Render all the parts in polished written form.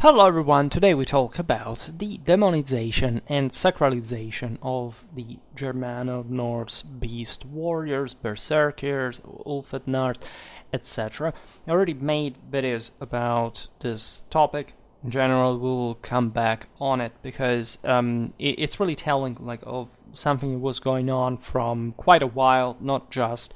Hello everyone, today we talk about the demonization and sacralization of the Germano-Norse beast warriors, berserkirs, úlfhéðnar, etc. I already made videos about this topic. In general, we will come back on it because it's really telling of something that was going on from quite a while, not just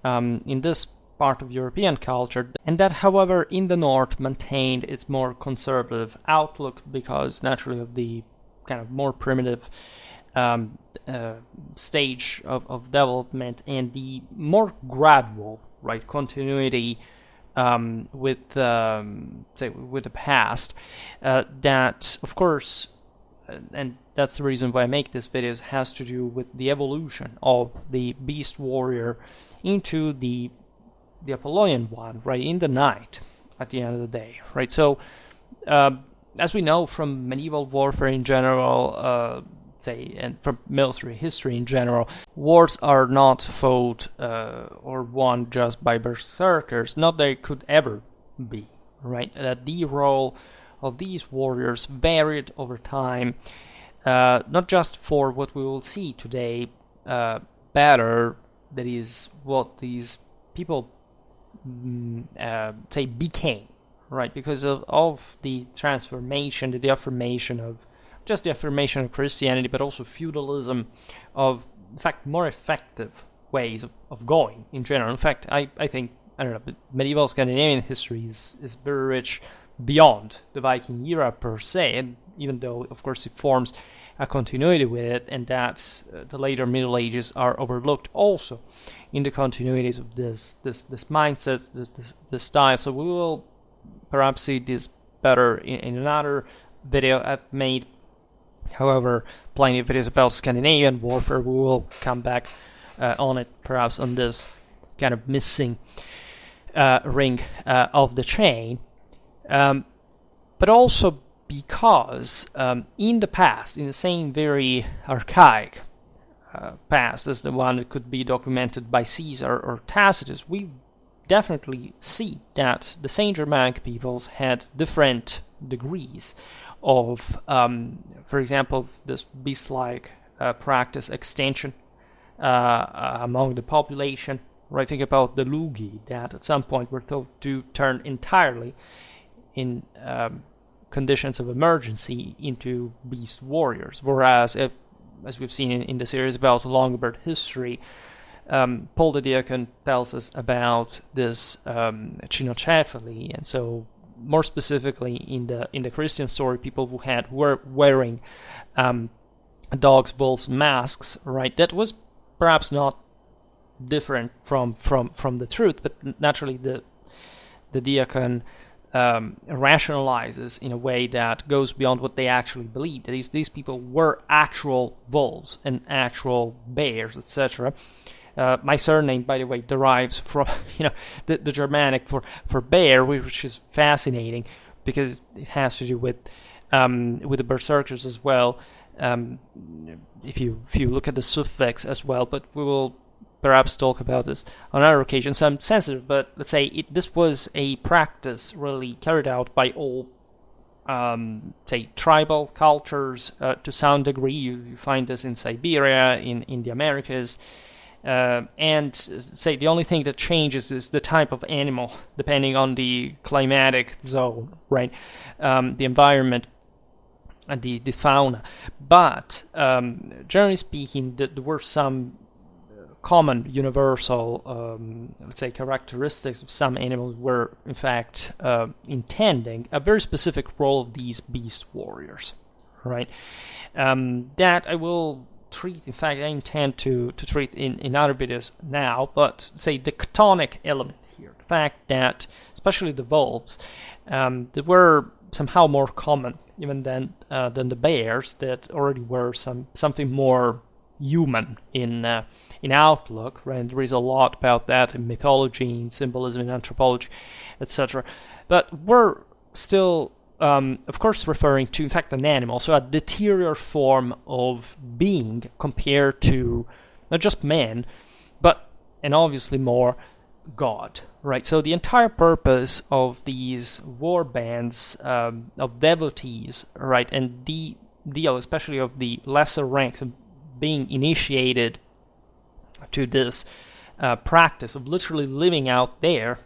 in this part of European culture, and that, however, in the North maintained its more conservative outlook because naturally of the kind of more primitive stage of development and the more gradual continuity with the past that, of course, and that's the reason why I make this video, has to do with the evolution of the beast warrior into the Apollonian one, in the knight at the end of the day, So, as we know from medieval warfare in general, and from military history in general, wars are not fought or won just by berserkers. Not they could ever be, the role of these warriors varied over time, not just for what we will see today, better, that is what these people became, because of the transformation, the affirmation of Christianity, but also feudalism, of in fact more effective ways of going in general. In fact, I think medieval Scandinavian history is very rich beyond the Viking era per se, and even though of course it forms a continuity with it, and that the later Middle Ages are overlooked also in the continuities of this mindset, this style. So we will perhaps see this better in another video I've made. However, plenty of videos about Scandinavian warfare. We will come back on it, perhaps on this kind of missing ring of the chain, but also because in the past, in the same very archaic past as the one that could be documented by Caesar or Tacitus, we definitely see that the Saint Germanic peoples had different degrees of, for example, this beast-like practice extension among the population. Think about the Lugi that at some point were thought to turn entirely in conditions of emergency into beast warriors, whereas as we've seen in the series about Longbird history, Paul the Deacon tells us about this Cinocephali, and so more specifically in the Christian story, people who were wearing dogs, wolves, masks, that was perhaps not different from the truth, but naturally the Deacon rationalizes in a way that goes beyond what they actually believed. That is, these people were actual wolves and actual bears, etc. My surname, by the way, derives from the Germanic for bear, which is fascinating because it has to do with the berserkers as well. If you look at the suffix as well, but we will perhaps talk about this on another occasion. So I'm sensitive, but let's say this was a practice really carried out by all, tribal cultures to some degree. You find this in Siberia, in the Americas, and the only thing that changes is the type of animal, depending on the climatic zone, the environment, and the fauna. But generally speaking, there were some common universal characteristics of some animals were in fact intending a very specific role of these beast warriors, that I will treat, in fact I intend to treat in other videos now, but the chthonic element here, the fact that especially the wolves they were somehow more common even than the bears, that already were something more human in outlook, There is a lot about that in mythology, in symbolism, in anthropology, etc. But we're still, of course, referring to, in fact, an animal, so a deterior form of being compared to not just men, but, and obviously more, god, right? So the entire purpose of these war bands of devotees, right, and the deal, especially of the lesser ranks, of being initiated to this practice of literally living out there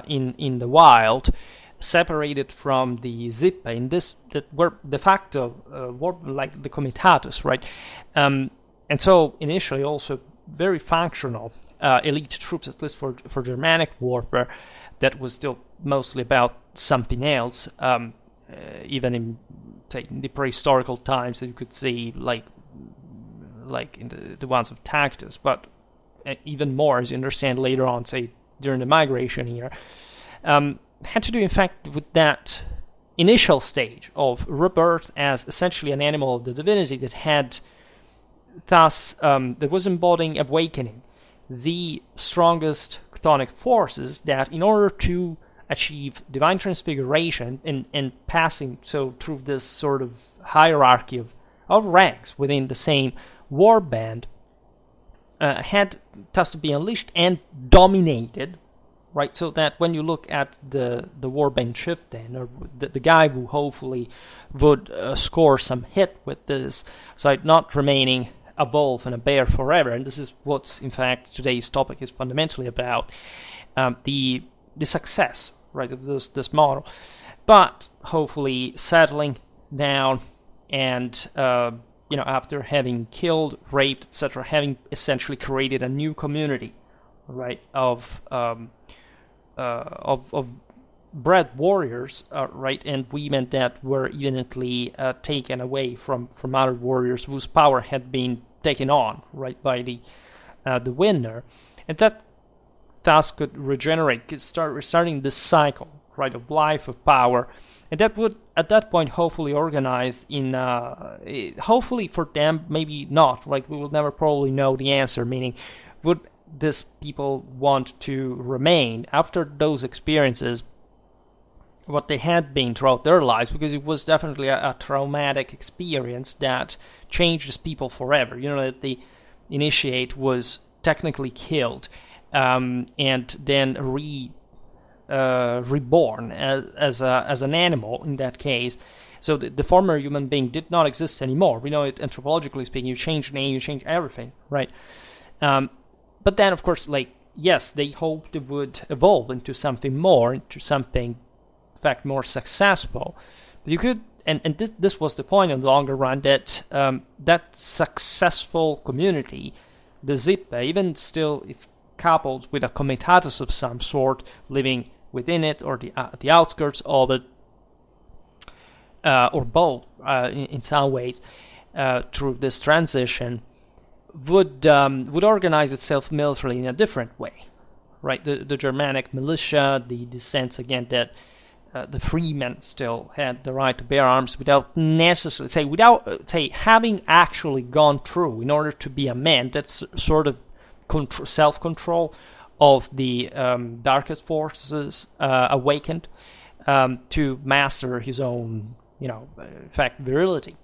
in the wild, separated from the Zip, in this that were de facto war, like the Comitatus, right? And so initially also very functional elite troops, at least for Germanic warfare, that was still mostly about something else. Even in, say, in the prehistorical times, you could see like in the ones of Tacitus, but even more, as you understand later on, say during the migration era, had to do, in fact, with that initial stage of rebirth as essentially an animal of the divinity that had thus that was embodying awakening the strongest chthonic forces, that in order to achieve divine transfiguration and passing so through this sort of hierarchy of ranks within the same war band, had thus to be unleashed and dominated, right? So that when you look at the warband chieftain, or the guy who hopefully would score some hit with this, so not remaining a wolf and a bear forever, and this is what, in fact, today's topic is fundamentally about, the success, right, of this model, but hopefully settling down and after having killed, raped, etc., having essentially created a new community, right, of bred warriors, right, and women that were evidently taken away from other warriors whose power had been taken on, right, by the winner, and that thus could regenerate, could start restarting this cycle, right, of life, of power, and that would at that point hopefully organize in, hopefully for them, maybe not, like we will never probably know the answer, meaning would these people want to remain after those experiences what they had been throughout their lives, because it was definitely a traumatic experience that changes people forever. That the initiate was technically killed and then reborn as an animal in that case. So the former human being did not exist anymore. We know it anthropologically speaking. You change name, you change everything, right? But then, of course, yes, they hoped it would evolve into something more, into something, in fact, more successful. But you could, and this was the point in the longer run, that that successful community, the Zip, even still, if coupled with a comitatus of some sort, living within it or the outskirts of it, or both, in some ways, through this transition, would organize itself militarily in a different way, right? The Germanic militia, the sense again that the freemen still had the right to bear arms without necessarily, without having actually gone through, in order to be a man, that's sort of self-control of the darkest forces awakened to master his own, in fact, virility,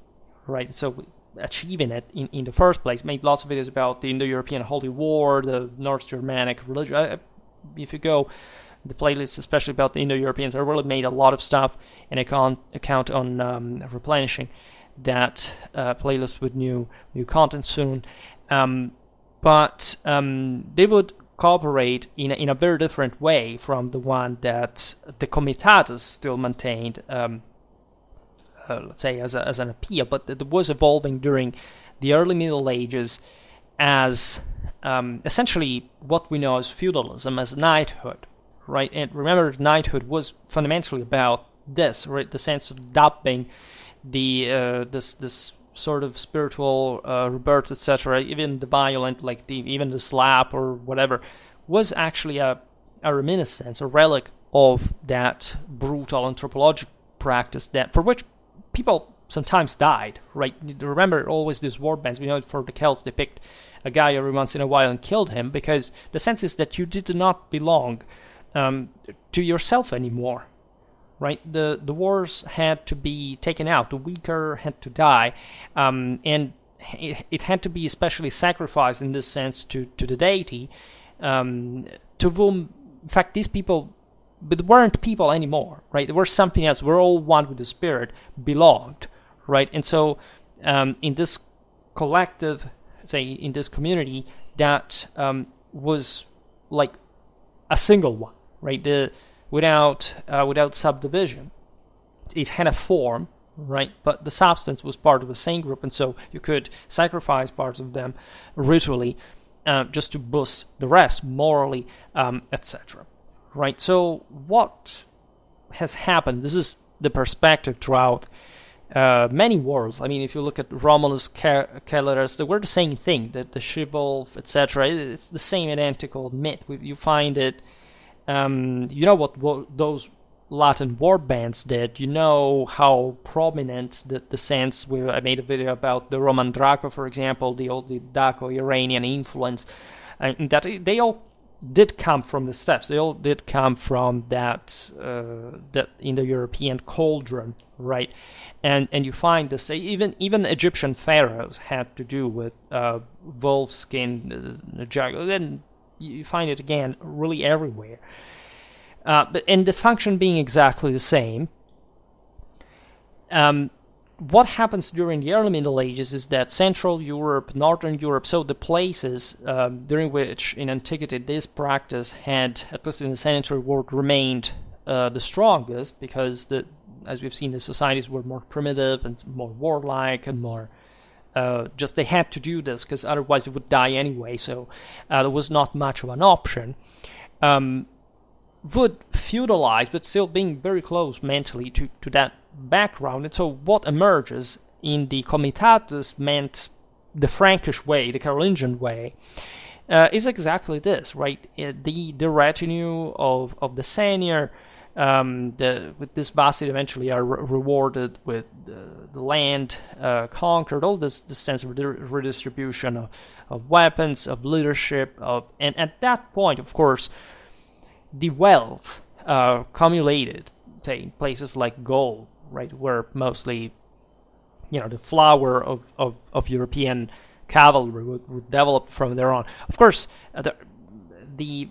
right? So achieving it in the first place. Made lots of videos about the Indo-European Holy War, the North Germanic religion. If you go the playlists, especially about the Indo-Europeans, I really made a lot of stuff, and I can't account on replenishing that playlist with new content soon. But they would cooperate in a very different way from the one that the Comitatus still maintained, let's say, as an appeal, but it was evolving during the early Middle Ages as essentially what we know as feudalism, as knighthood, right? And remember, knighthood was fundamentally about this, right? The sense of dubbing the this sort of spiritual rebirth, etc. Even the violent, even the slap or whatever, was actually a reminiscence, a relic of that brutal anthropological practice that for which people sometimes died, right? Remember, always these war bands. We know for the Celts, they picked a guy every once in a while and killed him, because the sense is that you did not belong to yourself anymore, right? The wars had to be taken out. The weaker had to die, and it had to be especially sacrificed in this sense to the deity, to whom, in fact, these people but weren't people anymore, right? They were something else. We're all one with the spirit, belonged, right? And so in this collective, say, in this community, that was like a single one, right? Without subdivision. It had a form, right? But the substance was part of the same group, and so you could sacrifice parts of them ritually just to boost the rest morally, etc. Right? So what has happened? This is the perspective throughout many worlds. I mean, if you look at Romulus, Caelus, they were the same thing. The she-wolf, etc. It's the same identical myth. You find it. You know what those Latin war bands did. You know how prominent the sense. I made a video about the Roman Draco, for example, the Daco-Iranian influence, and that they all did come from the steppes. They all did come from that in the European cauldron, right? And you find this. Even Egyptian pharaohs had to do with wolf skin, and you find it again really everywhere. And the function being exactly the same. What happens during the early Middle Ages is that Central Europe, Northern Europe, so the places during which in antiquity this practice had, at least in the sanitary world, remained the strongest, because as we've seen, the societies were more primitive and more warlike and more just they had to do this because otherwise they would die anyway, so there was not much of an option. Would feudalize, but still being very close mentally to that background. And so what emerges in the Comitatus meant the Frankish way, the Carolingian way, is exactly this, right? The retinue of the senior, with this Basi eventually are rewarded with the land conquered, all this sense of redistribution of weapons, of leadership, and at that point, of course, the wealth accumulated, say, in places like Gaul, right, where mostly, the flower of European cavalry would develop from there on. Of course, the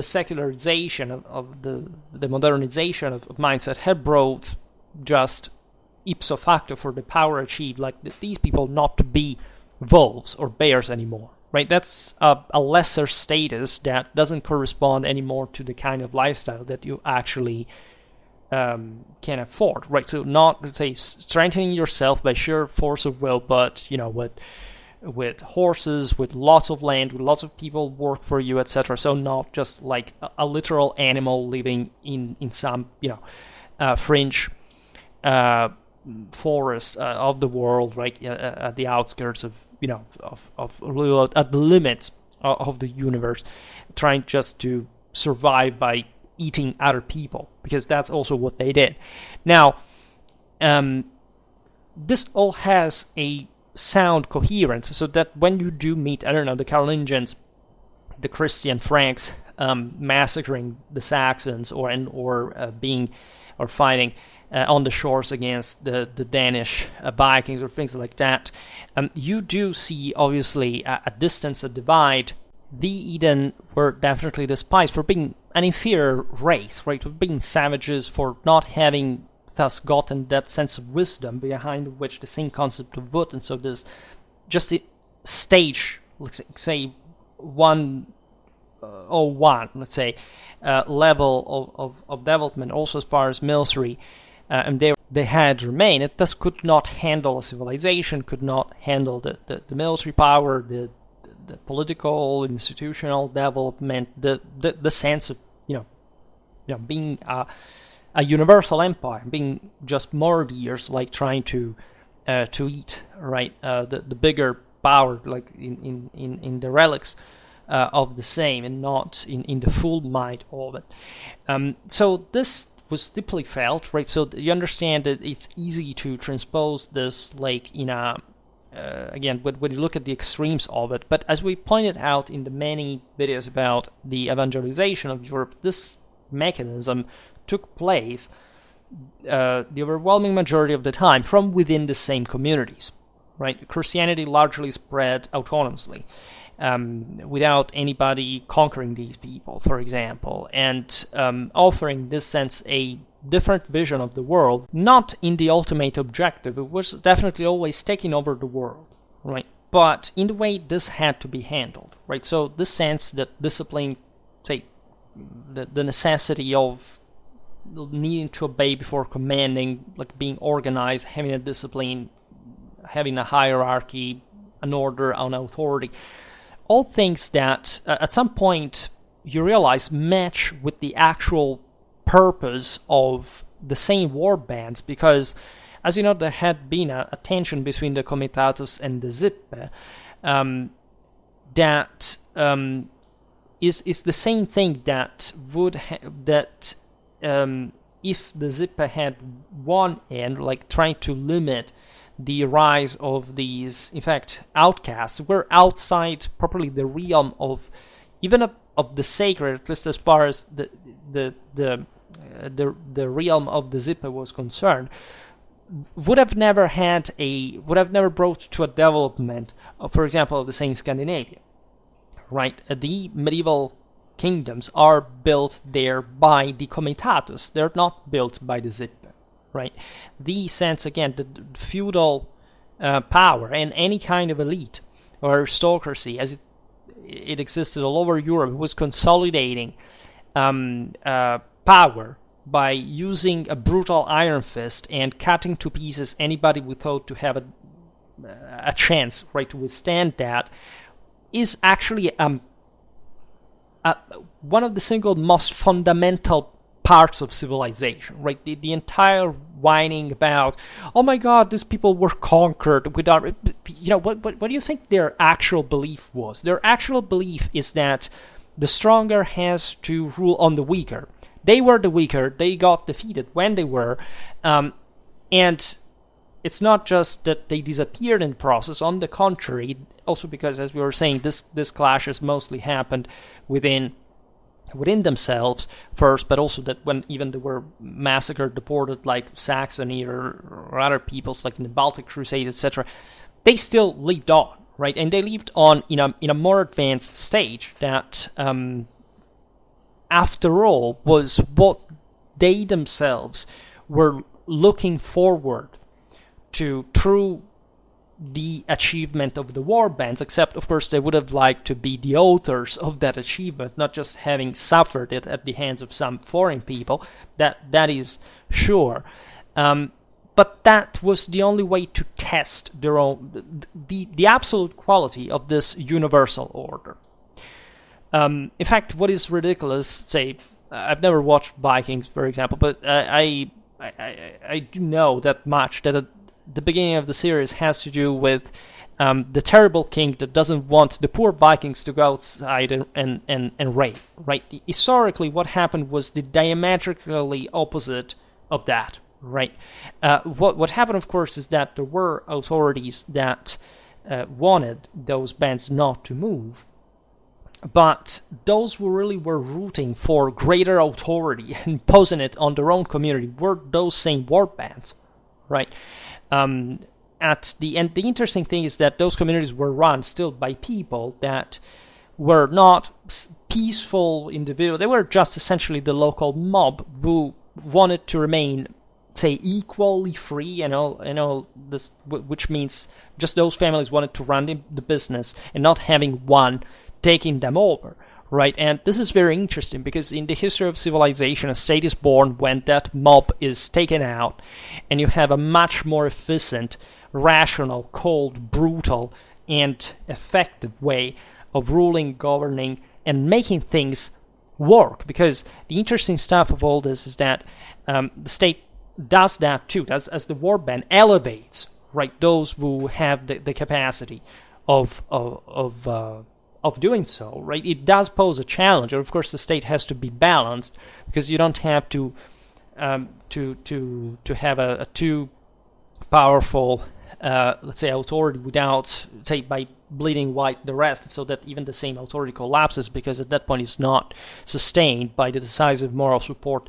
secularization of the modernization of mindset had brought just ipso facto for the power achieved, like these people not to be wolves or bears anymore. Right, that's a lesser status that doesn't correspond anymore to the kind of lifestyle that you actually can afford. Right, so not, let's say, strengthening yourself by sheer force of will, but with horses, with lots of land, with lots of people work for you, etc. So not just like a literal animal living in some fringe forest of the world, right, at the outskirts of at the limits of the universe, trying just to survive by eating other people, because that's also what they did. Now, this all has a sound coherence, so that when you do meet, the Carolingians, the Christian Franks massacring the Saxons, or fighting on the shores against the Danish Vikings or things like that, you do see, obviously, a distance, a divide. The Eden were definitely despised for being an inferior race, right? For being savages, for not having thus gotten that sense of wisdom behind which the same concept of wood, and so this just a stage, let's say 101, let's say, level of development, also as far as military. And they had remained. It thus could not handle a civilization, could not handle the military power, the political, institutional development, the sense of being a universal empire, being just murderers, like trying to eat, right? The bigger power, like in the relics of the same, and not in the full might of it. So this was deeply felt, right? So you understand that it's easy to transpose this, like, in a again, when you look at the extremes of it. But as we pointed out in the many videos about the evangelization of Europe, this mechanism took place the overwhelming majority of the time from within the same communities, right? Christianity largely spread autonomously. without anybody conquering these people, for example, and offering, in this sense, a different vision of the world, not in the ultimate objective. It was definitely always taking over the world, right? But in the way this had to be handled, right? So this sense that discipline, say, the necessity of needing to obey before commanding, like being organized, having a discipline, having a hierarchy, an order, an authority, all things that at some point you realize match with the actual purpose of the same war bands, because, as you know, there had been a tension between the Comitatus and the Zip that is the same thing that would if the Zip had one end, like trying to limit the rise of these, in fact, outcasts, were outside properly the realm of even of the sacred, at least as far as the realm of the Zippa was concerned, would have never brought to a development, for example, of the same Scandinavia, right? The medieval kingdoms are built there by the Comitatus; they're not built by the Zippa, right? The sense, again, the feudal power and any kind of elite or aristocracy, as it existed all over Europe, was consolidating power by using a brutal iron fist and cutting to pieces anybody we thought to have a chance, right, to withstand that, is actually one of the single most fundamental parts of civilization, right? The entire whining about, oh my God, these people were conquered without, what do you think their actual belief was? Their actual belief is that the stronger has to rule on the weaker. They were the weaker, they got defeated when they were, and it's not just that they disappeared in the process. On the contrary, also because, as we were saying, this clashes mostly happened within themselves first, but also that when even they were massacred, deported, like Saxony or other peoples, like in the Baltic Crusade, etc., they still lived on, right? And they lived on in a more advanced stage that, after all, was what they themselves were looking forward to through the achievement of the war bands, except, of course, they would have liked to be the authors of that achievement, not just having suffered it at the hands of some foreign people. That is sure. But that was the only way to test their own, the absolute quality of this universal order. In fact, what is ridiculous, say, I've never watched Vikings, for example, but I do know that much, that the beginning of the series has to do with the terrible king that doesn't want the poor Vikings to go outside and raid, right? Historically, what happened was the diametrically opposite of that, right? What happened, of course, is that there were authorities that wanted those bands not to move, but those who really were rooting for greater authority and imposing it on their own community were those same war bands, right? At the end, the interesting thing is that those communities were run still by people that were not peaceful individuals. They were just essentially the local mob who wanted to remain, say, equally free, and all this, which means just those families wanted to run the business and not having one taking them over, right? And this is very interesting because in the history of civilization, a state is born when that mob is taken out, and you have a much more efficient, rational, cold, brutal, and effective way of ruling, governing, and making things work. Because the interesting stuff of all this is that the state does that too, as the warband elevates, right, those who have the capacity of doing so, right? It does pose a challenge, and of course the state has to be balanced, because you don't have to have a too powerful, let's say, authority without, say, by bleeding white the rest, so that even the same authority collapses, because at that point it's not sustained by the decisive moral support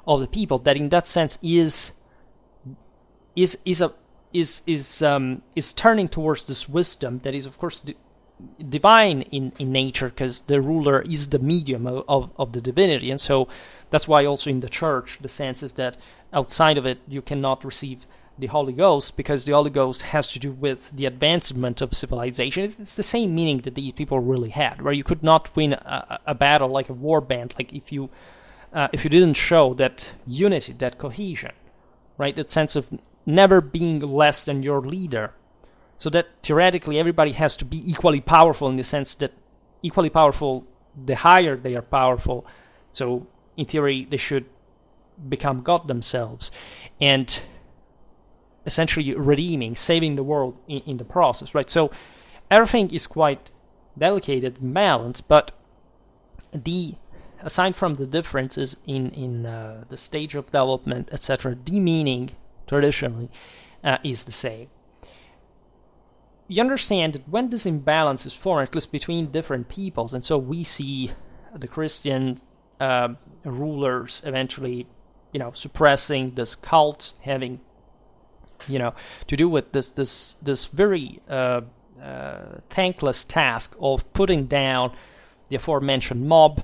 of the people. That, in that sense, is turning towards this wisdom that is, of course, divine in nature, because the ruler is the medium of the divinity. And so that's why also in the church the sense is that outside of it you cannot receive the Holy Ghost, because the Holy Ghost has to do with the advancement of civilization. It's the same meaning that these people really had, where you could not win a battle like a war band, like if you didn't show that unity, that cohesion, right? That sense of never being less than your leader. So that theoretically everybody has to be equally powerful, in the sense that equally powerful, the higher they are powerful. So in theory they should become God themselves, and essentially redeeming, saving the world in the process, right? So everything is quite delicate and balanced, but aside from the differences in the stage of development, etc., the meaning traditionally is the same. You understand that when this imbalance is formed, at least between different peoples, and so we see the Christian rulers eventually, suppressing this cult, having to do with this very thankless task of putting down the aforementioned mob,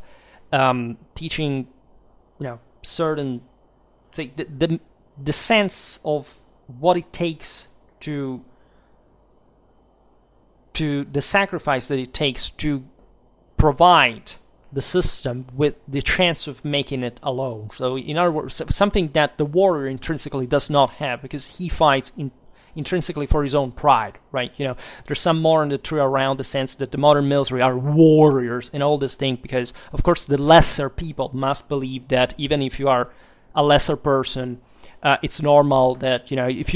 teaching, certain, say, the sense of what it takes to the sacrifice that it takes to provide the system with the chance of making it alone. So in other words, something that the warrior intrinsically does not have, because he fights intrinsically for his own pride, right? There's some more in the tree around the sense that the modern military are warriors and all this thing, because of course the lesser people must believe that even if you are a lesser person, it's normal that if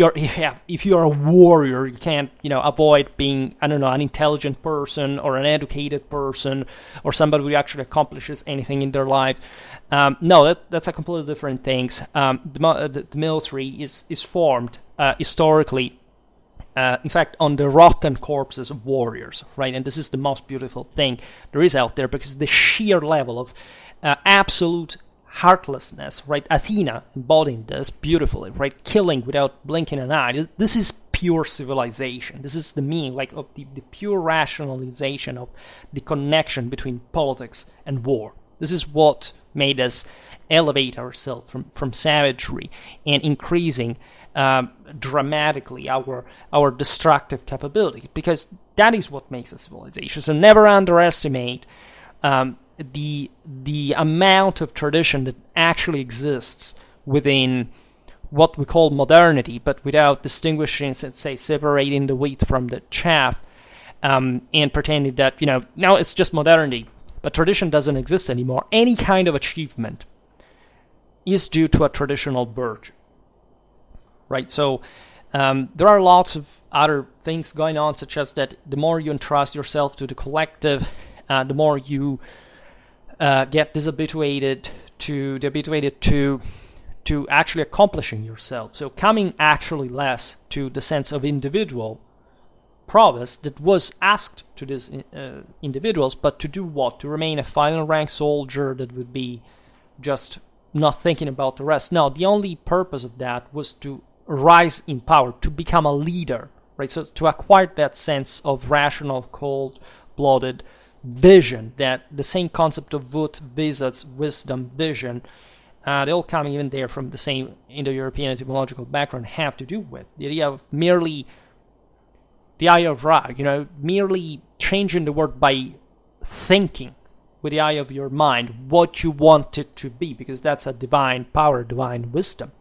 you're a warrior, you can't avoid being, I don't know, an intelligent person or an educated person or somebody who actually accomplishes anything in their life. No, that's a completely different thing. The military is formed historically, in fact, on the rotten corpses of warriors, right? And this is the most beautiful thing there is out there, because the sheer level of absolute heartlessness, right? Athena embodying this beautifully, right? Killing without blinking an eye. This is pure civilization. This is the meaning, like, of the pure rationalization of the connection between politics and war. This is what made us elevate ourselves from savagery and increasing dramatically our destructive capabilities, because that is what makes a civilization. So never underestimate the amount of tradition that actually exists within what we call modernity, but without distinguishing, let's say, separating the wheat from the chaff, and pretending that, now it's just modernity, but tradition doesn't exist anymore. Any kind of achievement is due to a traditional virtue, right? So there are lots of other things going on, such as that the more you entrust yourself to the collective, the more you get dishabituated to actually accomplishing yourself. So coming actually less to the sense of individual prowess that was asked to these individuals, but to do what? To remain a final rank soldier that would be just not thinking about the rest. No, the only purpose of that was to rise in power, to become a leader, right? So to acquire that sense of rational, cold-blooded vision, that the same concept of Wut, Visas, wisdom, vision, they all come even there from the same Indo-European etymological background, have to do with the idea of merely the eye of Ra, merely changing the word by thinking with the eye of your mind what you want it to be, because that's a divine power, divine wisdom.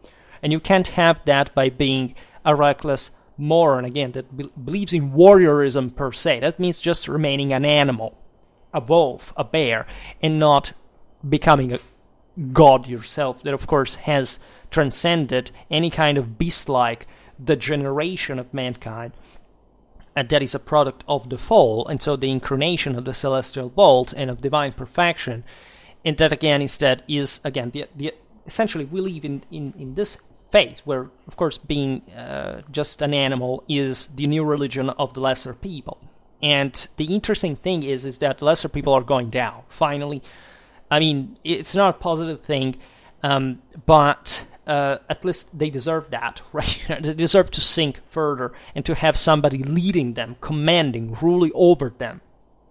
And you can't have that by being a reckless moron, again, that believes in warriorism per se. That means just remaining an animal, a wolf, a bear, and not becoming a god yourself, that of course has transcended any kind of beast-like degeneration of mankind, and that is a product of the fall, and so the incarnation of the celestial vault and of divine perfection. And that again instead is, again, the essentially we live in this phase where, of course, being just an animal is the new religion of the lesser people. And the interesting thing is that lesser people are going down, finally. I mean, it's not a positive thing, but at least they deserve that, right? They deserve to sink further and to have somebody leading them, commanding, ruling over them,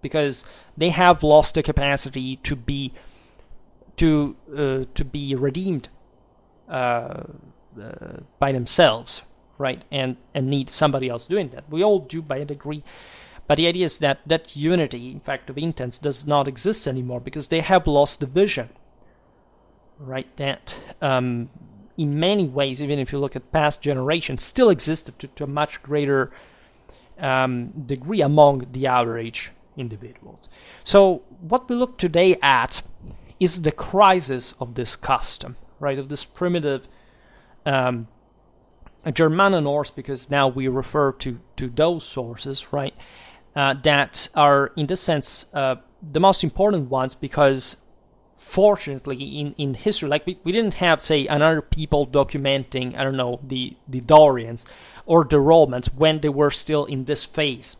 because they have lost the capacity to be redeemed by themselves, right? And need somebody else doing that. We all do by a degree, but the idea is that unity, in fact, of intents does not exist anymore because they have lost the vision, right? That in many ways, even if you look at past generations, still existed to a much greater degree among the average individuals. So what we look today at is the crisis of this custom, right? Of this primitive Germano-Norse, because now we refer to those sources, right? That are, in this sense, the most important ones, because fortunately in history, like we didn't have, say, another people documenting, I don't know, the Dorians or the Romans when they were still in this phase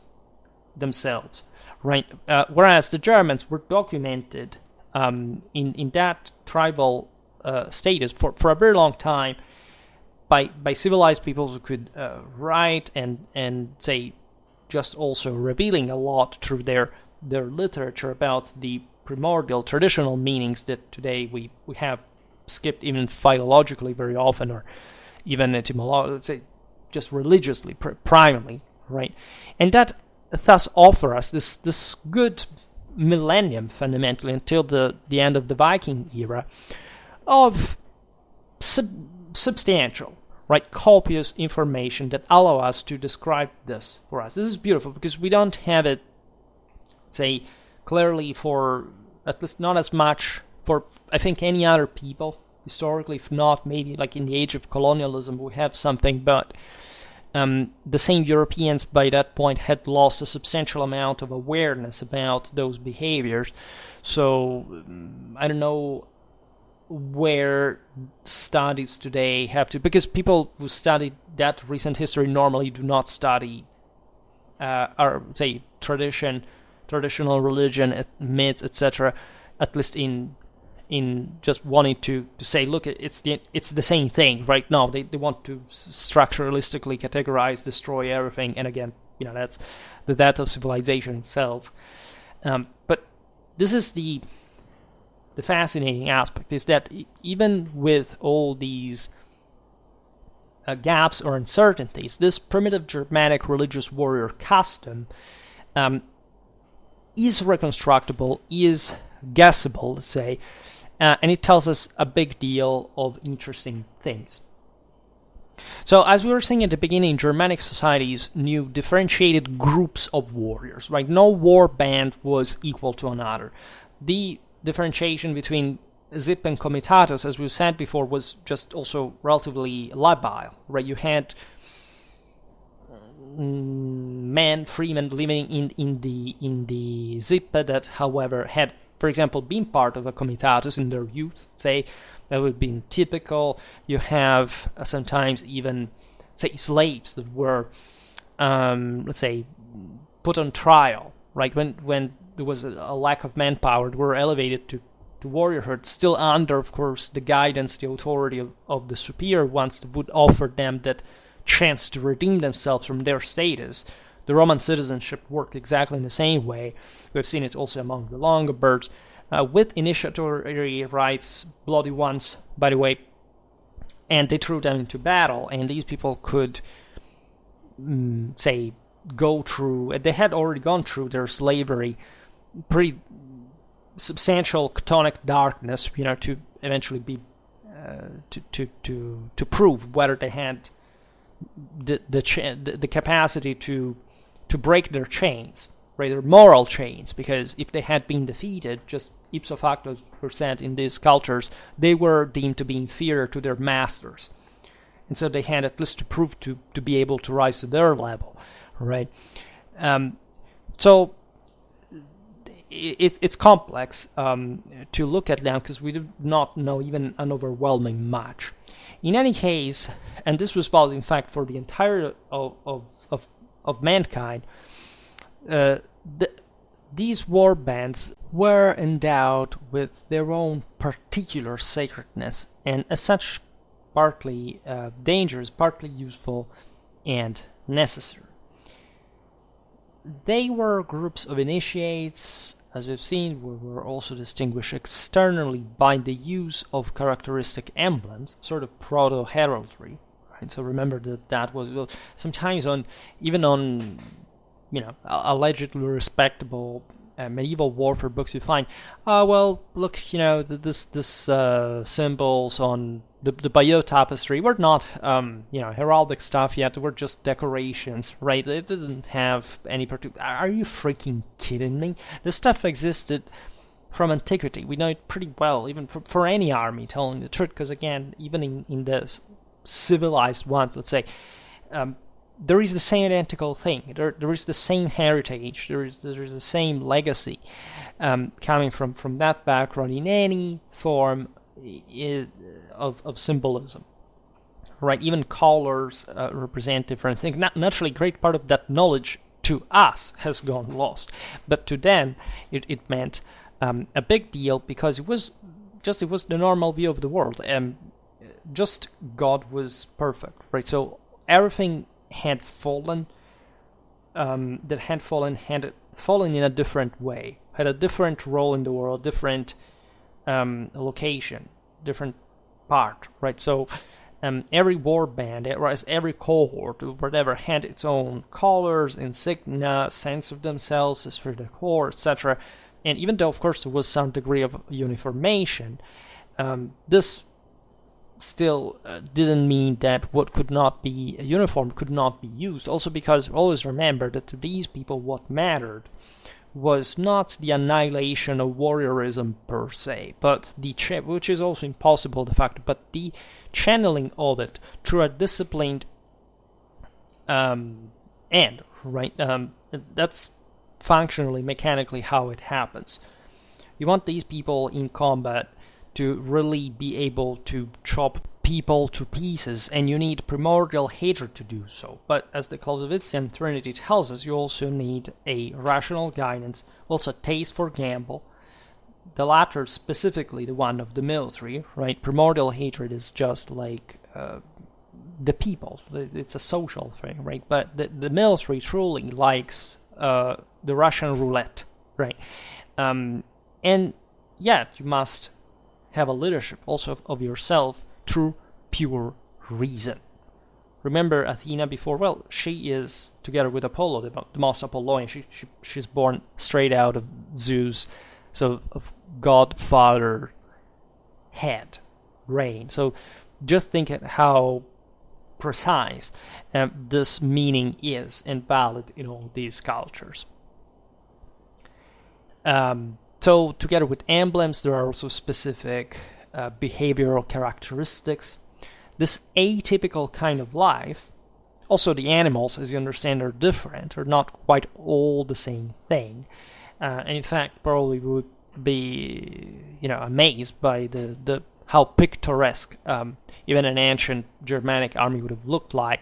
themselves, right? Whereas the Germans were documented in that tribal status for a very long time by civilized people who could write and say, just also revealing a lot through their literature about the primordial traditional meanings that today we have skipped even philologically very often, or even etymologically, let's say just religiously, primarily, right? And that thus offer us this good millennium, fundamentally, until the end of the Viking era, of substantial, right, copious information that allow us to describe this for us. This is beautiful because we don't have it, say, clearly for, at least not as much for, I think, any other people historically, if not maybe like in the age of colonialism we have something, but the same Europeans by that point had lost a substantial amount of awareness about those behaviors. So I don't know where studies today have to, because people who study that recent history normally do not study or say traditional religion, myths, etc., at least in just wanting to say, look, it's the same thing, right? No, they want to structuralistically categorize, destroy everything, and again, that's the death of civilization itself. But this is the fascinating aspect, is that even with all these gaps or uncertainties, this primitive Germanic religious warrior custom is reconstructible, is guessable, let's say, and it tells us a big deal of interesting things. So, as we were saying at the beginning, Germanic societies knew differentiated groups of warriors, right? No war band was equal to another. The differentiation between Zip and Comitatus, as we said before, was just also relatively labile, right? You had freemen living in the Zip that, however, had, for example, been part of a Comitatus in their youth, say, that would be typical. You have sometimes even, say, slaves that were, let's say, put on trial, right? When there was a lack of manpower, they were elevated to warriorhood, still under, of course, the guidance, the authority of the superior ones that would offer them that chance to redeem themselves from their status. The Roman citizenship worked exactly in the same way. We've seen it also among the Longobards, with initiatory rites, bloody ones, by the way, and they threw them into battle, and these people could, say, go through, they had already gone through their slavery, pretty substantial chthonic darkness, to eventually be, to prove whether they had the capacity to break their chains, right, their moral chains, because if they had been defeated, just ipso facto percent in these cultures, they were deemed to be inferior to their masters, and so they had at least to prove to be able to rise to their level, right? So it's complex to look at now because we do not know even an overwhelming much. In any case, and this was valid in fact for the entire of mankind, these war bands were endowed with their own particular sacredness, and as such partly dangerous, partly useful, and necessary. They were groups of initiates, as we've seen, were also distinguished externally by the use of characteristic emblems, sort of proto-heraldry. Right? So remember that was sometimes even on allegedly respectable medieval warfare books, you find, look, this symbols on the Bayeux tapestry were not, heraldic stuff yet. They were just decorations, right? It didn't have any particular. Are you freaking kidding me? This stuff existed from antiquity. We know it pretty well, even for any army, telling the truth. Because again, even in the civilized ones, let's say, there is the same identical thing. There is the same heritage. There is the same legacy coming from that background in any form of symbolism, right? Even colors represent different things. Naturally, a great part of that knowledge to us has gone lost, but to them it meant a big deal, because it was the normal view of the world, and just God was perfect, right? So everything had fallen, had fallen in a different way, had a different role in the world, different location, different part, right? So every war band, every cohort, whatever, had its own colors, insignia, sense of themselves as for the core, etc. And even though, of course, there was some degree of uniformation, this still didn't mean that what could not be uniform could not be used. Also because always remember that to these people what mattered was not the annihilation of warriorism per se, but which is also impossible de facto, but the channeling of it through a disciplined end, right? That's functionally, mechanically how it happens. You want these people in combat to really be able to chop people to pieces, and you need primordial hatred to do so. But as the Clausewitzian Trinity tells us, you also need a rational guidance, also a taste for gamble. The latter specifically the one of the military, right? Primordial hatred is just like the people. It's a social thing, right? But the military truly likes the Russian roulette, right? And yet you must have a leadership also of yourself through pure reason. Remember Athena before? Well, she is, together with Apollo, the most Apollonian. She's born straight out of Zeus, so of God, Father, head, reign. So just think at how precise this meaning is and valid in all these cultures. So together with emblems, there are also specific behavioral characteristics. This atypical kind of life, also the animals, as you understand, are different, are not quite all the same thing. And in fact, probably would be, amazed by the how picturesque even an ancient Germanic army would have looked like,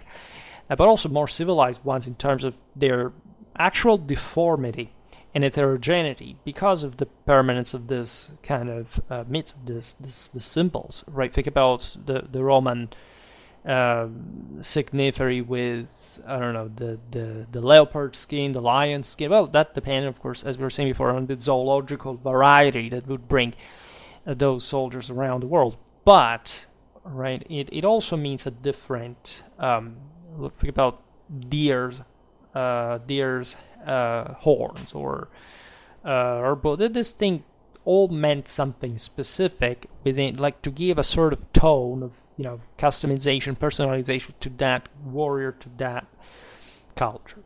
but also more civilized ones in terms of their actual deformity and heterogeneity because of the permanence of this kind of myths, the symbols, right? Think about the Roman signiferi with, the leopard skin, the lion skin. Well, that depended, of course, as we were saying before, on the zoological variety that would bring those soldiers around the world. But, right, it also means a different, think about deer's horns or both. This thing all meant something specific within, like to give a sort of tone of customization, personalization to that warrior, to that culture.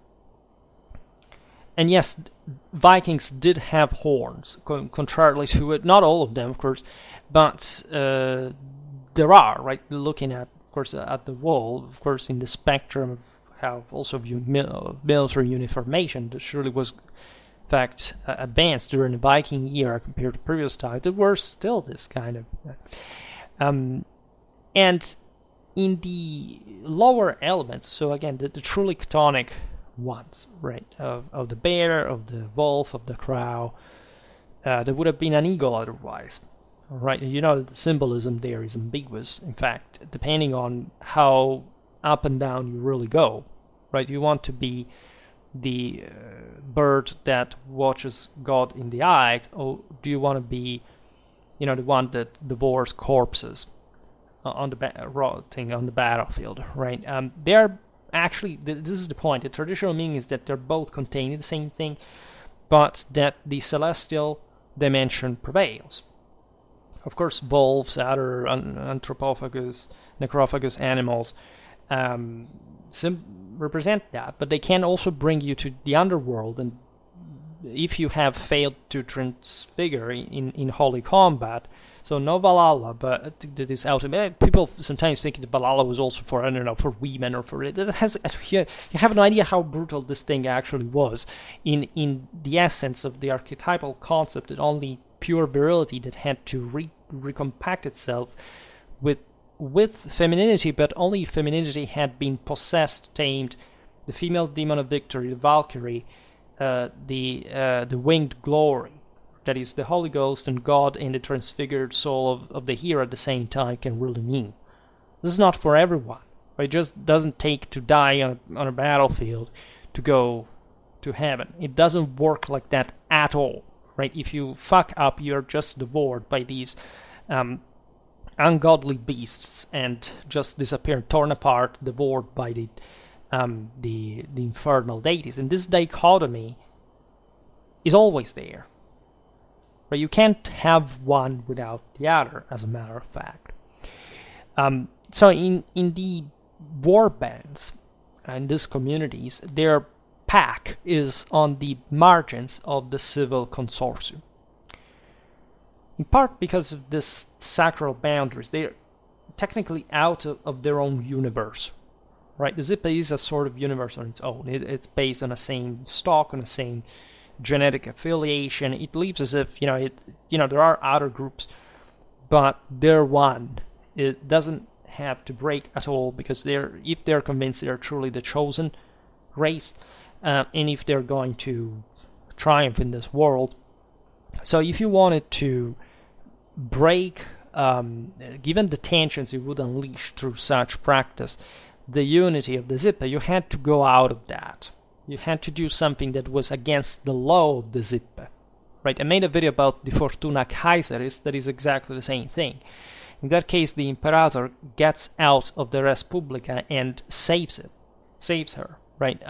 And yes, Vikings did have horns, contrarily to it. Not all of them, of course, but there are, right? Looking at, of course, at the wall, of course, in the spectrum of how also military uniformation that surely was, in fact, advanced during the Viking era compared to previous times. There were still this kind of... and in the lower elements, so again, the truly chthonic ones, right, of the bear, of the wolf, of the crow, there would have been an eagle otherwise. right? You know that the symbolism there is ambiguous, in fact, depending on how up and down you really go, right? You want to be the bird that watches God in the eye, or do you want to be, the one that devours corpses rotting on the battlefield, right? They're actually, this is the point. The traditional meaning is that they're both containing the same thing, but that the celestial dimension prevails. Of course, wolves, other necrophagus animals represent that, but they can also bring you to the underworld, and if you have failed to transfigure in holy combat, so no Valhalla, but that is out. People sometimes think that Valhalla was also for, I don't know, for women or for it. You have no idea how brutal this thing actually was. In the essence of the archetypal concept, that only pure virility that had to recompact itself with femininity, but only femininity had been possessed, tamed. The female demon of victory, the Valkyrie, the winged glory, that is the Holy Ghost and God and the transfigured soul of the hero at the same time, can really mean. This is not for everyone. It just doesn't take to die on a battlefield to go to heaven. It doesn't work like that at all, right? If you fuck up, you're just devoured by these ungodly beasts and just disappear, torn apart, devoured by the infernal deities. And this dichotomy is always there. But you can't have one without the other, as a matter of fact. So in the war bands and these communities, their pack is on the margins of the civil consortium. In part because of this sacral boundaries, they're technically out of their own universe. Right? The Zip is a sort of universe on its own. It's based on the same stock, on the same genetic affiliation. It leaves as if there are other groups, but they're one. It doesn't have to break at all, because if they're convinced they're truly the chosen race, and if they're going to triumph in this world. So if you wanted to break, given the tensions you would unleash through such practice, the unity of the Zippa, you had to go out of that. You had to do something that was against the law of the Zippa. Right? I made a video about the Fortuna Kaiseris that is exactly the same thing. In that case, the Imperator gets out of the Res Publica and saves her, right?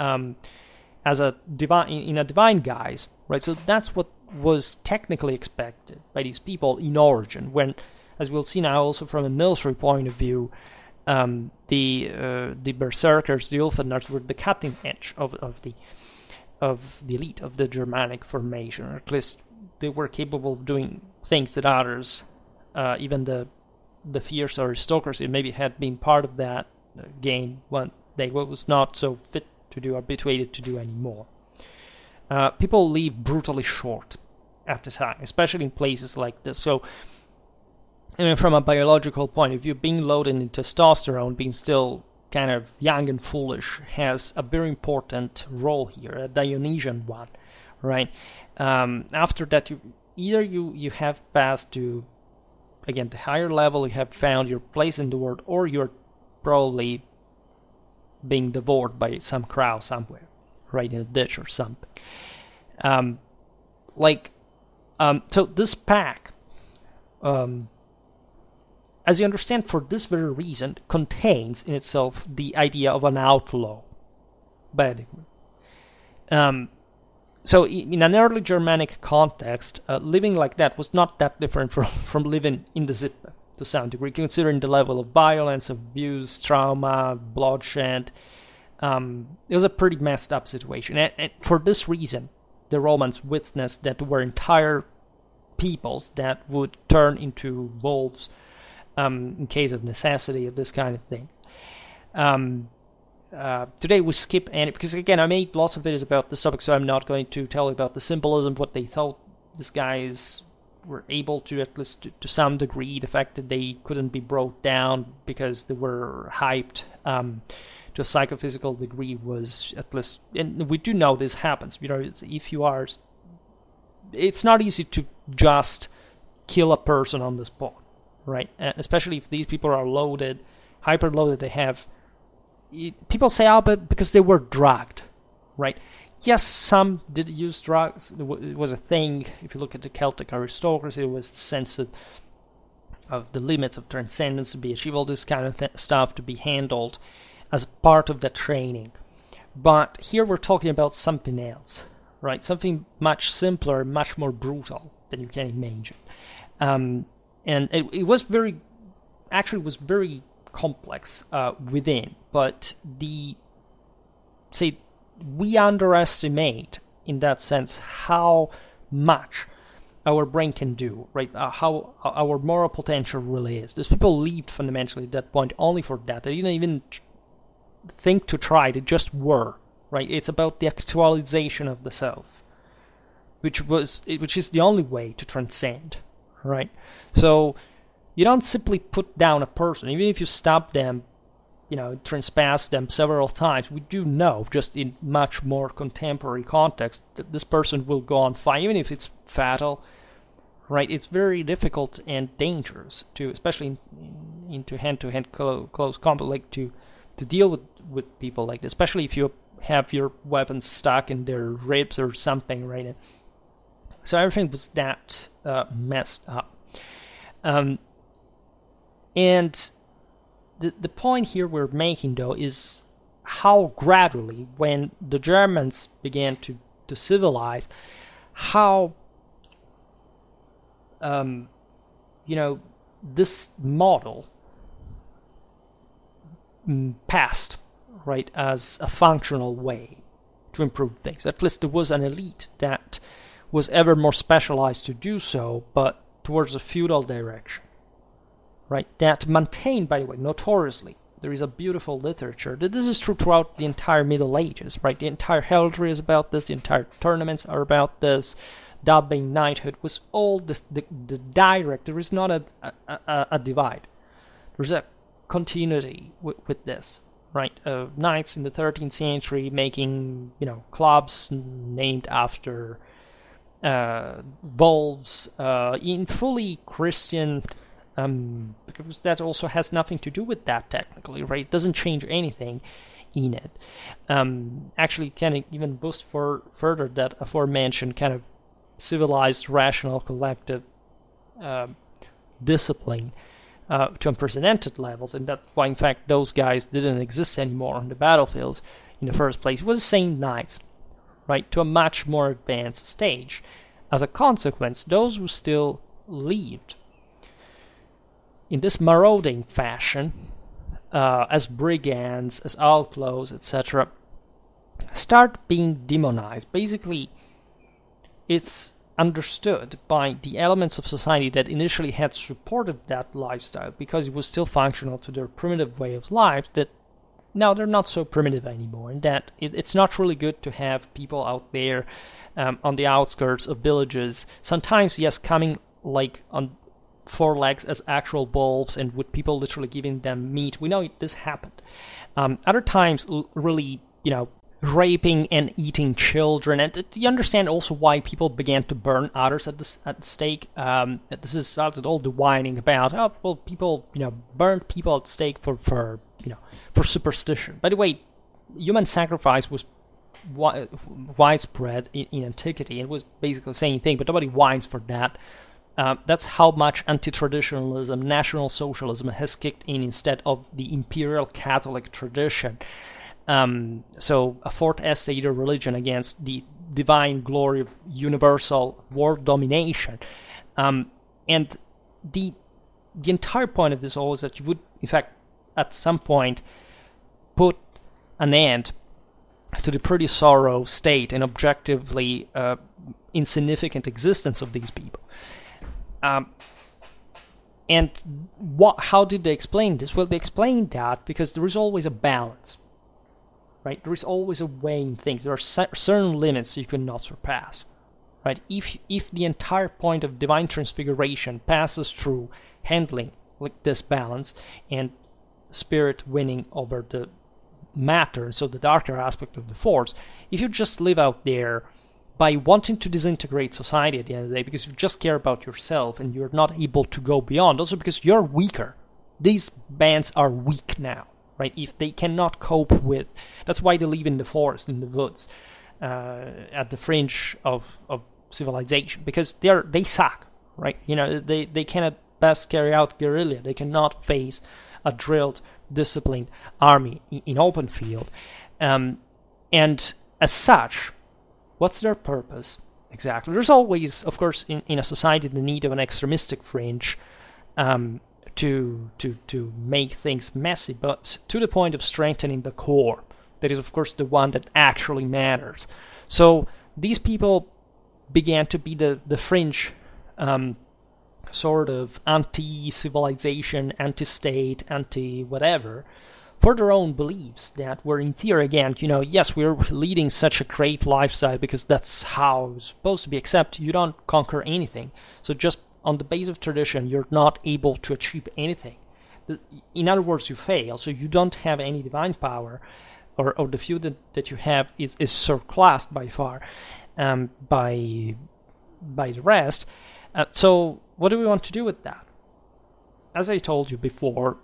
As a divine, in a divine guise, right? So that's what was technically expected by these people in origin. When, as we'll see now, also from a military point of view, the berserkers, the úlfhéðnar, were the cutting edge of the elite of the Germanic formation, or at least they were capable of doing things that others, even the fierce aristocracy, maybe had been part of that game when they was not so fit to do, habituated to do anymore. People live brutally short at the time, especially in places like this. So, from a biological point of view, being loaded in testosterone, being still kind of young and foolish, has a very important role here, a Dionysian one, right? After that, you have passed to, again, the higher level, you have found your place in the world, or you're probably being devoured by some crow somewhere, right, in a ditch or something. So this pack, as you understand, for this very reason, contains in itself the idea of an outlaw. Basically. So in an early Germanic context, living like that was not that different from living in the Zippe, to some degree, considering the level of violence, abuse, trauma, bloodshed. It was a pretty messed up situation. And for this reason, the Romans witnessed that there were entire peoples that would turn into wolves in case of necessity, of this kind of thing. Today we skip any, because again, I made lots of videos about this topic, so I'm not going to tell you about the symbolism, what they thought these guys were able to, at least to some degree, the fact that they couldn't be brought down because they were hyped to a psychophysical degree was, at least, and we do know this happens, if you are, it's not easy to just kill a person on the spot, right? Especially if these people are loaded, hyper-loaded, they have... People say, but because they were drugged, right? Yes, some did use drugs. It was a thing. If you look at the Celtic aristocracy, it was the sense of the limits of transcendence to be achieved, all this kind of stuff to be handled as part of the training. But here we're talking about something else, right? Something much simpler, much more brutal than you can imagine. And it was very complex within, but we underestimate, in that sense, how much our brain can do, right? How our moral potential really is. These people lived fundamentally at that point only for that. They didn't even think to try, they just were, right? It's about the actualization of the self, which is the only way to transcend, right? So you don't simply put down a person, even if you stop them, transpass them several times. We do know, just in much more contemporary context, that this person will go on fine, even if it's fatal, right? It's very difficult and dangerous to, especially into hand-to-hand close combat, like to deal with people like this, especially if you have your weapon stuck in their ribs or something, right? So everything was that messed up. And the point here we're making, though, is how gradually, when the Germans began to civilize, how this model passed, right, as a functional way to improve things. At least there was an elite that was ever more specialized to do so, but towards a feudal direction, right? That maintained, by the way, notoriously, there is a beautiful literature that this is true throughout the entire Middle Ages, right? The entire heraldry is about this, the entire tournaments are about this, dubbing, knighthood was all this, the direct, there is not a divide. There's a continuity with this, right? Knights in the 13th century making, clubs named after wolves, in fully Christian, because that also has nothing to do with that technically, right? It doesn't change anything in it. Actually, can even boost further that aforementioned kind of civilized, rational, collective discipline to unprecedented levels, and that's why, in fact, those guys didn't exist anymore on the battlefields in the first place. It was the same knights, right, to a much more advanced stage. As a consequence, those who still lived in this marauding fashion, as brigands, as outlaws, etc., start being demonized. Basically, it's understood by the elements of society that initially had supported that lifestyle because it was still functional to their primitive way of life, that now they're not so primitive anymore, and that it's not really good to have people out there on the outskirts of villages, sometimes, yes, coming like on four legs as actual wolves and with people literally giving them meat. We know this happened. Other times, really, raping and eating children, and you understand also why people began to burn others at the stake. This is all the whining about, people, burned people at stake for superstition. By the way, human sacrifice was widespread in antiquity. It was basically the same thing, but nobody whines for that. That's how much anti-traditionalism, National Socialism has kicked in instead of the imperial Catholic tradition. So a fourth estate of religion against the divine glory of universal world domination. And the entire point of this all is that you would, in fact, at some point, put an end to the pretty sorrow state and objectively insignificant existence of these people. And how did they explain this? Well, they explained that because there is always a balance, right? There is always a way in things. There are certain limits you cannot surpass, right? If the entire point of divine transfiguration passes through handling like this balance and spirit winning over the matter, so the darker aspect of the force, if you just live out there by wanting to disintegrate society at the end of the day, because you just care about yourself and you're not able to go beyond, also because you're weaker. These bands are weak now, right? If they cannot cope with... That's why they live in the forest, in the woods, at the fringe of civilization, because they suck, right? They cannot best carry out guerrilla. They cannot face a drilled, disciplined army in open field. And as such, what's their purpose exactly? There's always, of course, in a society, the need of an extremistic fringe to make things messy, but to the point of strengthening the core. That is, of course, the one that actually matters. So these people began to be the fringe sort of anti-civilization, anti-state, anti-whatever, for their own beliefs that were in theory, again, yes, we're leading such a great lifestyle because that's how it's supposed to be, except you don't conquer anything. So just on the base of tradition, you're not able to achieve anything. In other words, you fail, so you don't have any divine power, or the few that you have is surclassed by far by the rest. So what do we want to do with that? As I told you before,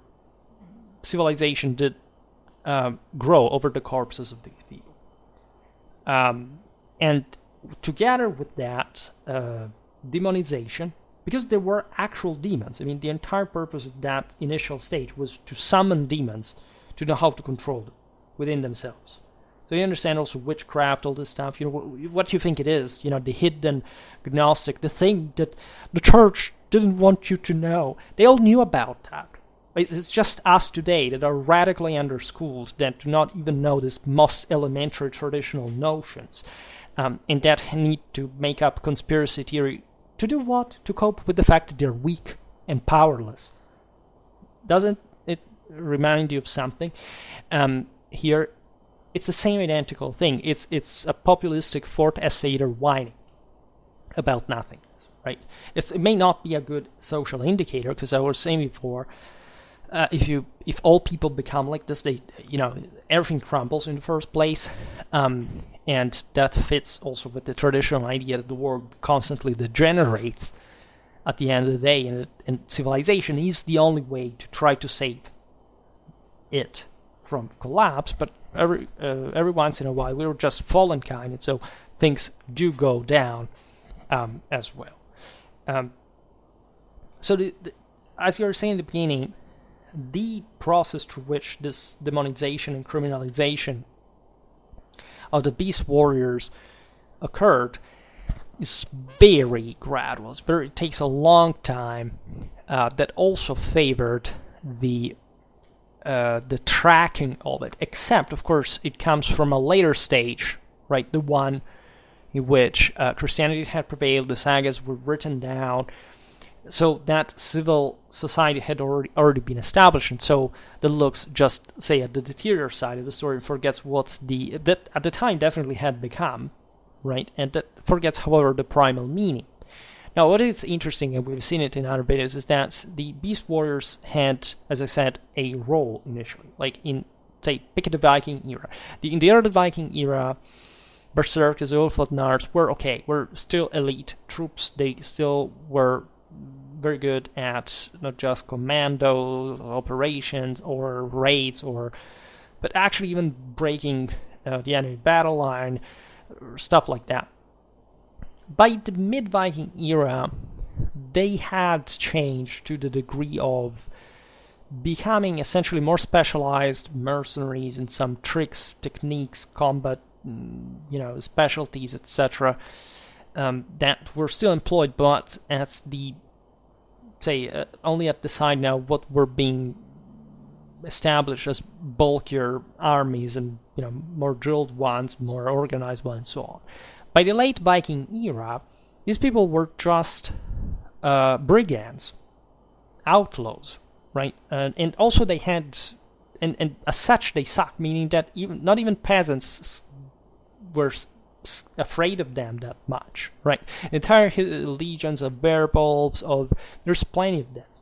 civilization did grow over the corpses of these people. And together with that demonization, because there were actual demons, I mean, the entire purpose of that initial stage was to summon demons to know how to control them within themselves. So you understand also witchcraft, all this stuff, what you think it is, the hidden Gnostic, the thing that the church didn't want you to know. They all knew about that. It's just us today that are radically underschooled, that do not even know these most elementary traditional notions, and that need to make up conspiracy theory. To do what? To cope with the fact that they're weak and powerless. Doesn't it remind you of something? Here, it's the same identical thing. It's a populistic fourth essayer whining about nothing, right? It may not be a good social indicator, because I was saying before, if all people become like this, everything crumbles in the first place, and that fits also with the traditional idea that the world constantly degenerates at the end of the day, and civilization is the only way to try to save it from collapse. But every once in a while, we're just fallen kind, and so things do go down as well. So as you were saying in the beginning, the process through which this demonization and criminalization of the beast warriors occurred is very gradual. It takes a long time. That also favored the tracking of it. Except, of course, it comes from a later stage, right? The one in which Christianity had prevailed, the sagas were written down, so that civil society had already been established, and so that looks just, say, at the deterior side of the story and forgets what that at the time definitely had become, right? And that forgets, however, the primal meaning. Now, what is interesting, and we've seen it in other videos, is that the beast warriors had, as I said, a role initially, like in, say, pick the Viking era. In the early Viking era, berserkers, úlfhéðnar were still elite troops. They still were very good at not just commando operations or raids, but actually even breaking the enemy battle line, stuff like that. By the Mid-Viking era, they had changed to the degree of becoming essentially more specialized mercenaries in some tricks, techniques, combat, specialties, etc. That were still employed, but at the only at the side now what were being established as bulkier armies and more drilled ones, more organized ones, and so on. By the late Viking era, these people were just brigands, outlaws, right? And also they had, and as such they sucked, meaning that not even peasants were afraid of them that much, right? Entire legions of werewolves, there's plenty of this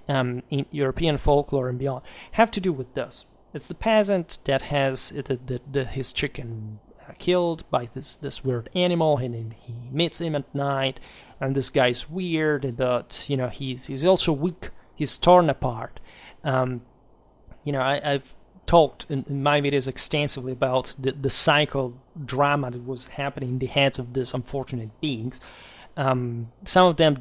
in European folklore and beyond, have to do with this. It's the peasant that has his chicken killed by this weird animal, and he meets him at night, and this guy's weird, but he's also weak. He's torn apart. I've talked in my videos extensively about the psychodrama that was happening in the heads of these unfortunate beings. Some of them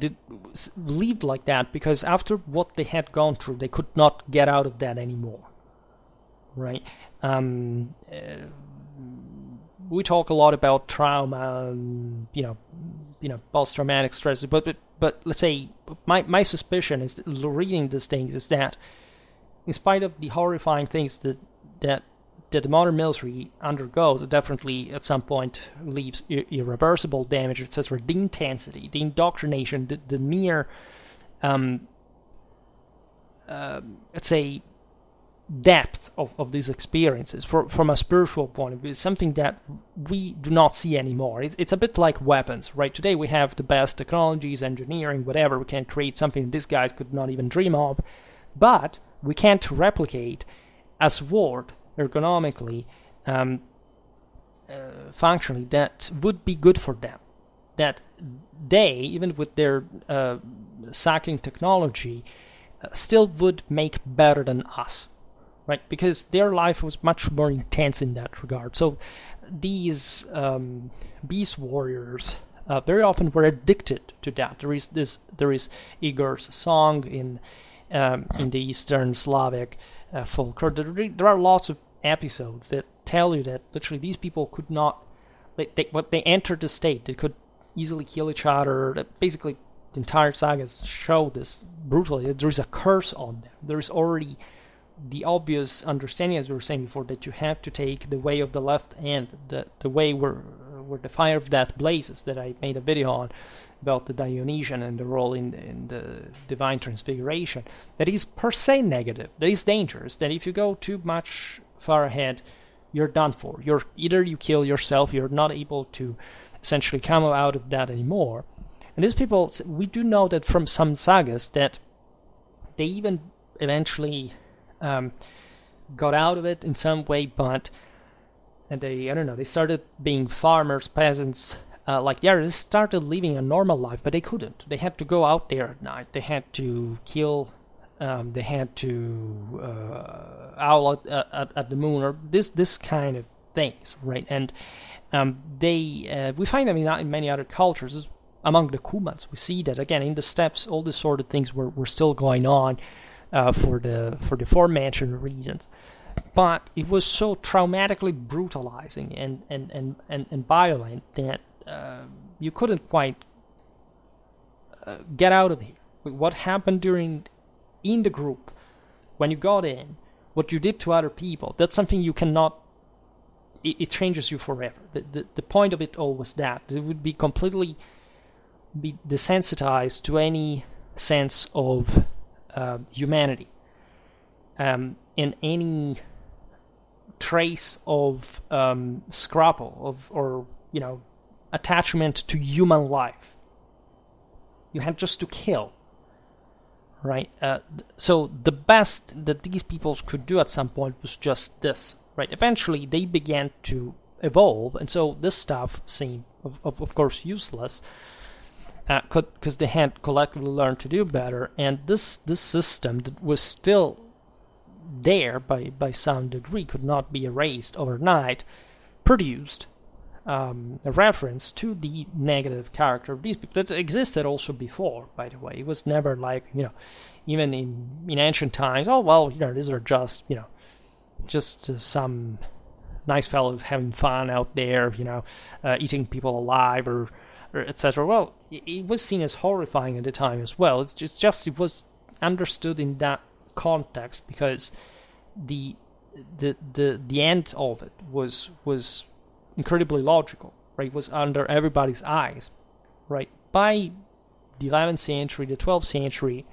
lived like that because after what they had gone through, they could not get out of that anymore. Right? We talk a lot about trauma, post-traumatic stress, but let's say my suspicion is that reading these things is that, in spite of the horrifying things that the modern military undergoes, it definitely at some point leaves irreversible damage, etc. The intensity, the indoctrination, the mere, let's say, depth of these experiences from a spiritual point of view is something that we do not see anymore. It's a bit like weapons, right? Today we have the best technologies, engineering, whatever. We can create something these guys could not even dream of, but we can't replicate a sword ergonomically, functionally, that would be good for them. That they, even with their sacking technology, still would make better than us, right? Because their life was much more intense in that regard. So these beast warriors very often were addicted to that. There is Igor's song in the Eastern Slavic folklore. There are lots of episodes that tell you that literally these people could not, they entered the state, they could easily kill each other. Basically, the entire sagas show this brutally. There is a curse on them. There is already the obvious understanding, as we were saying before, that you have to take the way of the left hand, the way where the fire of death blazes, that I made a video on about the Dionysian and the role in the divine transfiguration. That is per se negative. That is dangerous. That if you go too much far ahead, you're done for. Either you kill yourself, you're not able to essentially come out of that anymore. And these people, we do know that from some sagas that they even eventually got out of it in some way, but they started being farmers, peasants, they started living a normal life, but they couldn't. They had to go out there at night. They had to kill. They had to owl at the moon, or this kind of things, right? And we find them in many other cultures. Among the Cumans, we see that again in the steppes. All these sort of things were still going on for the aforementioned reasons. But it was so traumatically brutalizing and violent that you couldn't quite get out of here. What happened in the group, when you got in, what you did to other people, that's something you cannot, it changes you forever. The point of it all was that it would be completely desensitized to any sense of humanity, and any trace of scruple or attachment to human life. You had just to kill, right? So the best that these peoples could do at some point was just this, right? Eventually they began to evolve, and so this stuff seemed of course useless, because they had collectively learned to do better, and this system that was still there by some degree, could not be erased overnight, produced a reference to the negative character of these people that existed also before, by the way. It was never like, even in ancient times, these are just some nice fellows having fun out there, eating people alive or etc. Well, it was seen as horrifying at the time as well. It was understood in that context because the end of it was incredibly logical, right? It was under everybody's eyes, right? By the 11th century, the 12th century,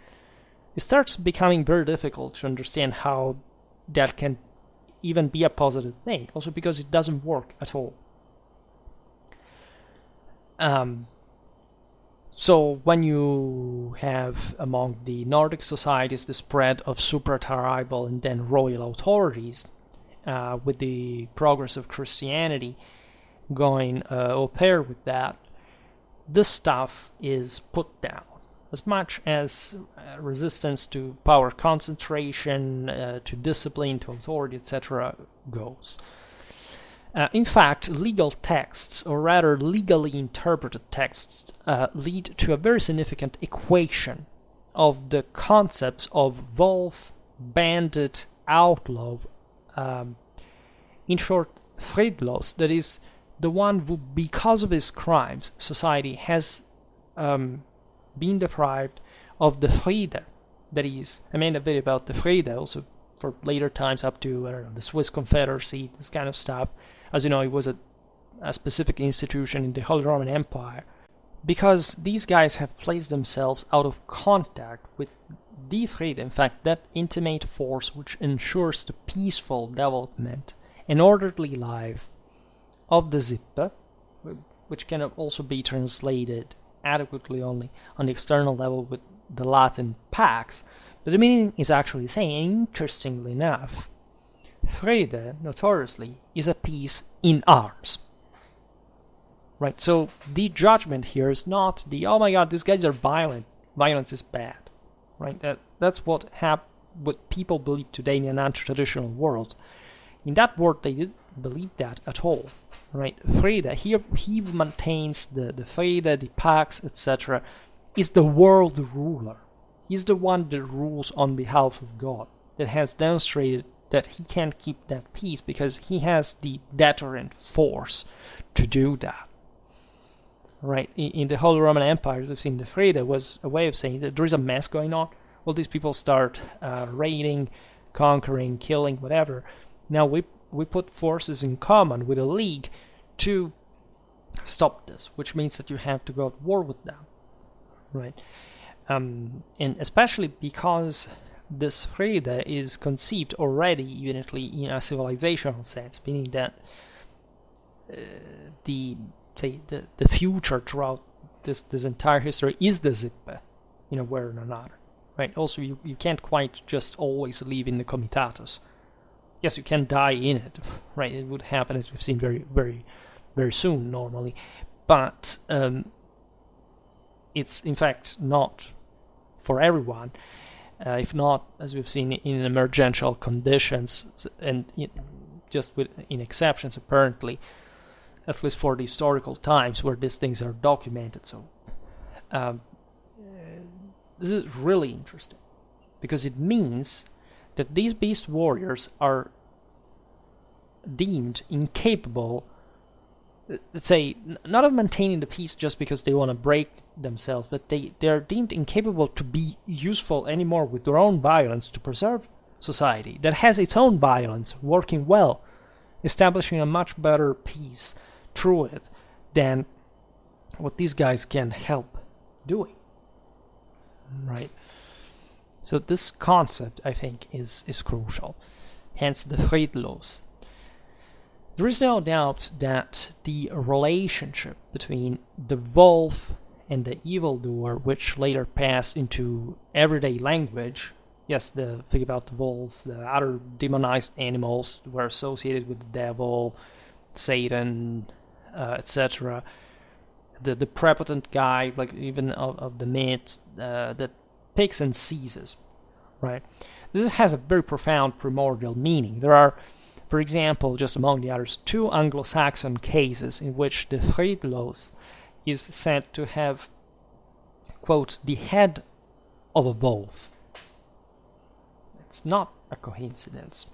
it starts becoming very difficult to understand how that can even be a positive thing, also because it doesn't work at all. So when you have among the Nordic societies the spread of supra-tribal and then royal authorities, with the progress of Christianity, going or paired with that, this stuff is put down. As much as resistance to power concentration, to discipline, to authority, etc. goes. In fact, legal texts, or rather legally interpreted texts, lead to a very significant equation of the concepts of wolf, bandit, outlaw, in short, friedlos, that is, the one who, because of his crimes, society has been deprived of the Friede. That is, I made a video about the Friede, also for later times up to, I don't know, the Swiss Confederacy, this kind of stuff. As you know, it was a specific institution in the Holy Roman Empire, because these guys have placed themselves out of contact with the Friede, in fact, that intimate force which ensures the peaceful development and orderly life of the Sippe, which can also be translated adequately only on the external level with the Latin pax, but the meaning is actually saying, interestingly enough, Friede, notoriously, is a peace in arms. Right, so the judgment here is not the, oh my god, these guys are violent, violence is bad. Right, that's what people believe today in an anti-traditional world. In that world, they didn't believe that at all. Right, Friede, he maintains the Friede, the pax, etc., is the world ruler. He's the one that rules on behalf of God, that has demonstrated that he can keep that peace because he has the deterrent force to do that. Right, in the Holy Roman Empire, we've seen the Friede was a way of saying that there is a mess going on. Well, these people start raiding, conquering, killing, whatever. Now we put forces in common with a league to stop this, which means that you have to go to war with them, right? And especially because this Friede is conceived already evidently in a civilizational sense, meaning that the future throughout this entire history is the Sippe, in a way or another, right? Also, you can't quite just always live in the Comitatus. Yes, you can die in it, right? It would happen, as we've seen, very, very, very soon normally, but it's in fact not for everyone. If not, as we've seen, in emergential conditions, and in exceptions apparently, at least for the historical times where these things are documented. So this is really interesting, because it means that these beast warriors are deemed incapable, let's say, not of maintaining the peace just because they want to break themselves, but they're deemed incapable to be useful anymore with their own violence to preserve society that has its own violence working well, establishing a much better peace through it than what these guys can help doing, right? So this concept, I think, is crucial, hence the friedlos. There is no doubt that the relationship between the wolf and the evildoer, which later passed into everyday language, yes, the thing about the wolf, the other demonized animals were associated with the devil, Satan, etc. The prepotent guy, like even of the myths, that picks and seizes, right? This has a very profound primordial meaning. There are, for example, just among the others, 2 Anglo-Saxon cases in which the friedlos is said to have, quote, the head of a wolf. It's not a coincidence,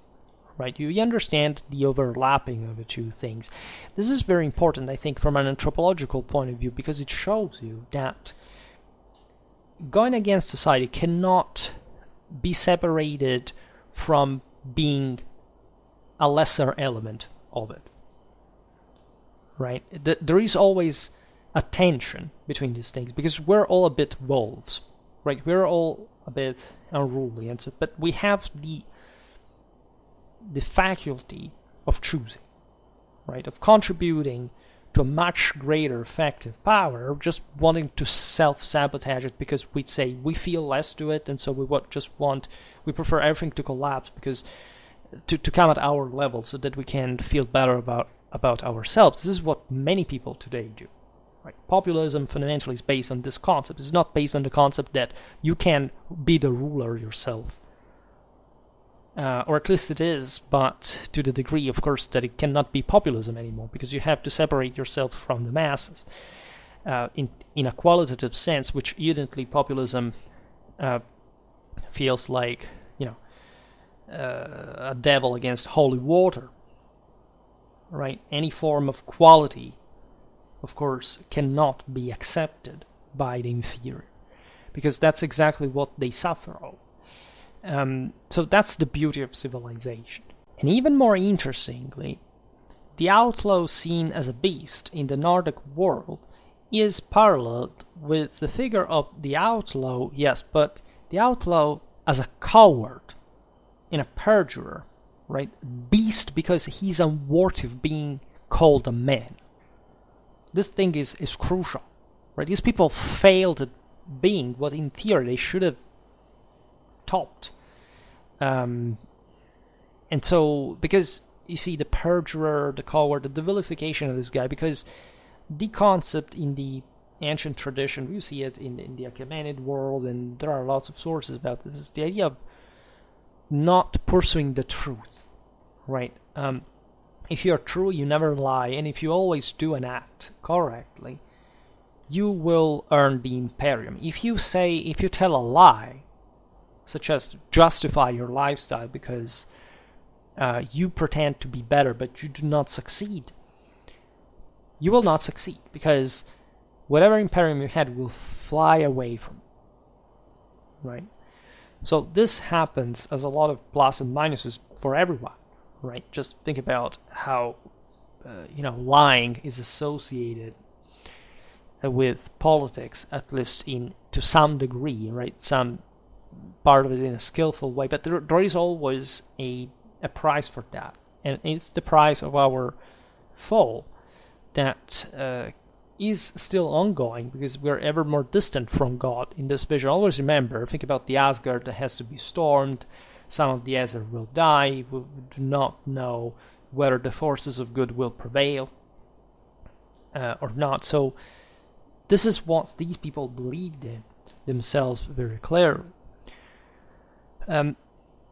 right? You understand the overlapping of the two things. This is very important, I think, from an anthropological point of view, because it shows you that going against society cannot be separated from being a lesser element of it, right? There is always a tension between these things, because we're all a bit wolves, right? We're all a bit unruly, and so, but we have the faculty of choosing, right? Of contributing to a much greater effective power, or just wanting to self-sabotage it because we'd say we feel less to it, and so we prefer everything to collapse because to come at our level so that we can feel better about about ourselves. This is what many people today do. Right? Populism fundamentally is based on this concept. It's not based on the concept that you can be the ruler yourself. Or at least it is, but to the degree, of course, that it cannot be populism anymore, because you have to separate yourself from the masses. In a qualitative sense, which evidently populism feels like, a devil against holy water. Right? Any form of quality, of course, cannot be accepted by the inferior, because that's exactly what they suffer of. So that's the beauty of civilization. And even more interestingly, the outlaw seen as a beast in the Nordic world is paralleled with the figure of the outlaw, yes, but the outlaw as a coward and a perjurer, right? Beast because he's unworthy of being called a man. This thing is crucial, right? These people failed at being what in theory they should have topped. And so, because you see the perjurer, the coward, the vilification of this guy, because the concept in the ancient tradition, you see it in the Achaemenid world, and there are lots of sources about this, is the idea of not pursuing the truth, right? If you're true, you never lie, and if you always do an act correctly, you will earn the imperium. If you tell a lie, such as justify your lifestyle because you pretend to be better but you do not succeed, you will not succeed, because whatever imperium you had will fly away from you. Right? So this happens as a lot of plus and minuses for everyone, right? Just think about how lying is associated with politics, at least to some degree, right? Some part of it in a skillful way, but there is always a price for that, and it's the price of our fall that is still ongoing, because we're ever more distant from God in this vision. Always remember, think about the Asgard that has to be stormed. Some of the Aesir will die. We do not know whether the forces of good will prevail or not. So this is what these people believed in themselves very clearly.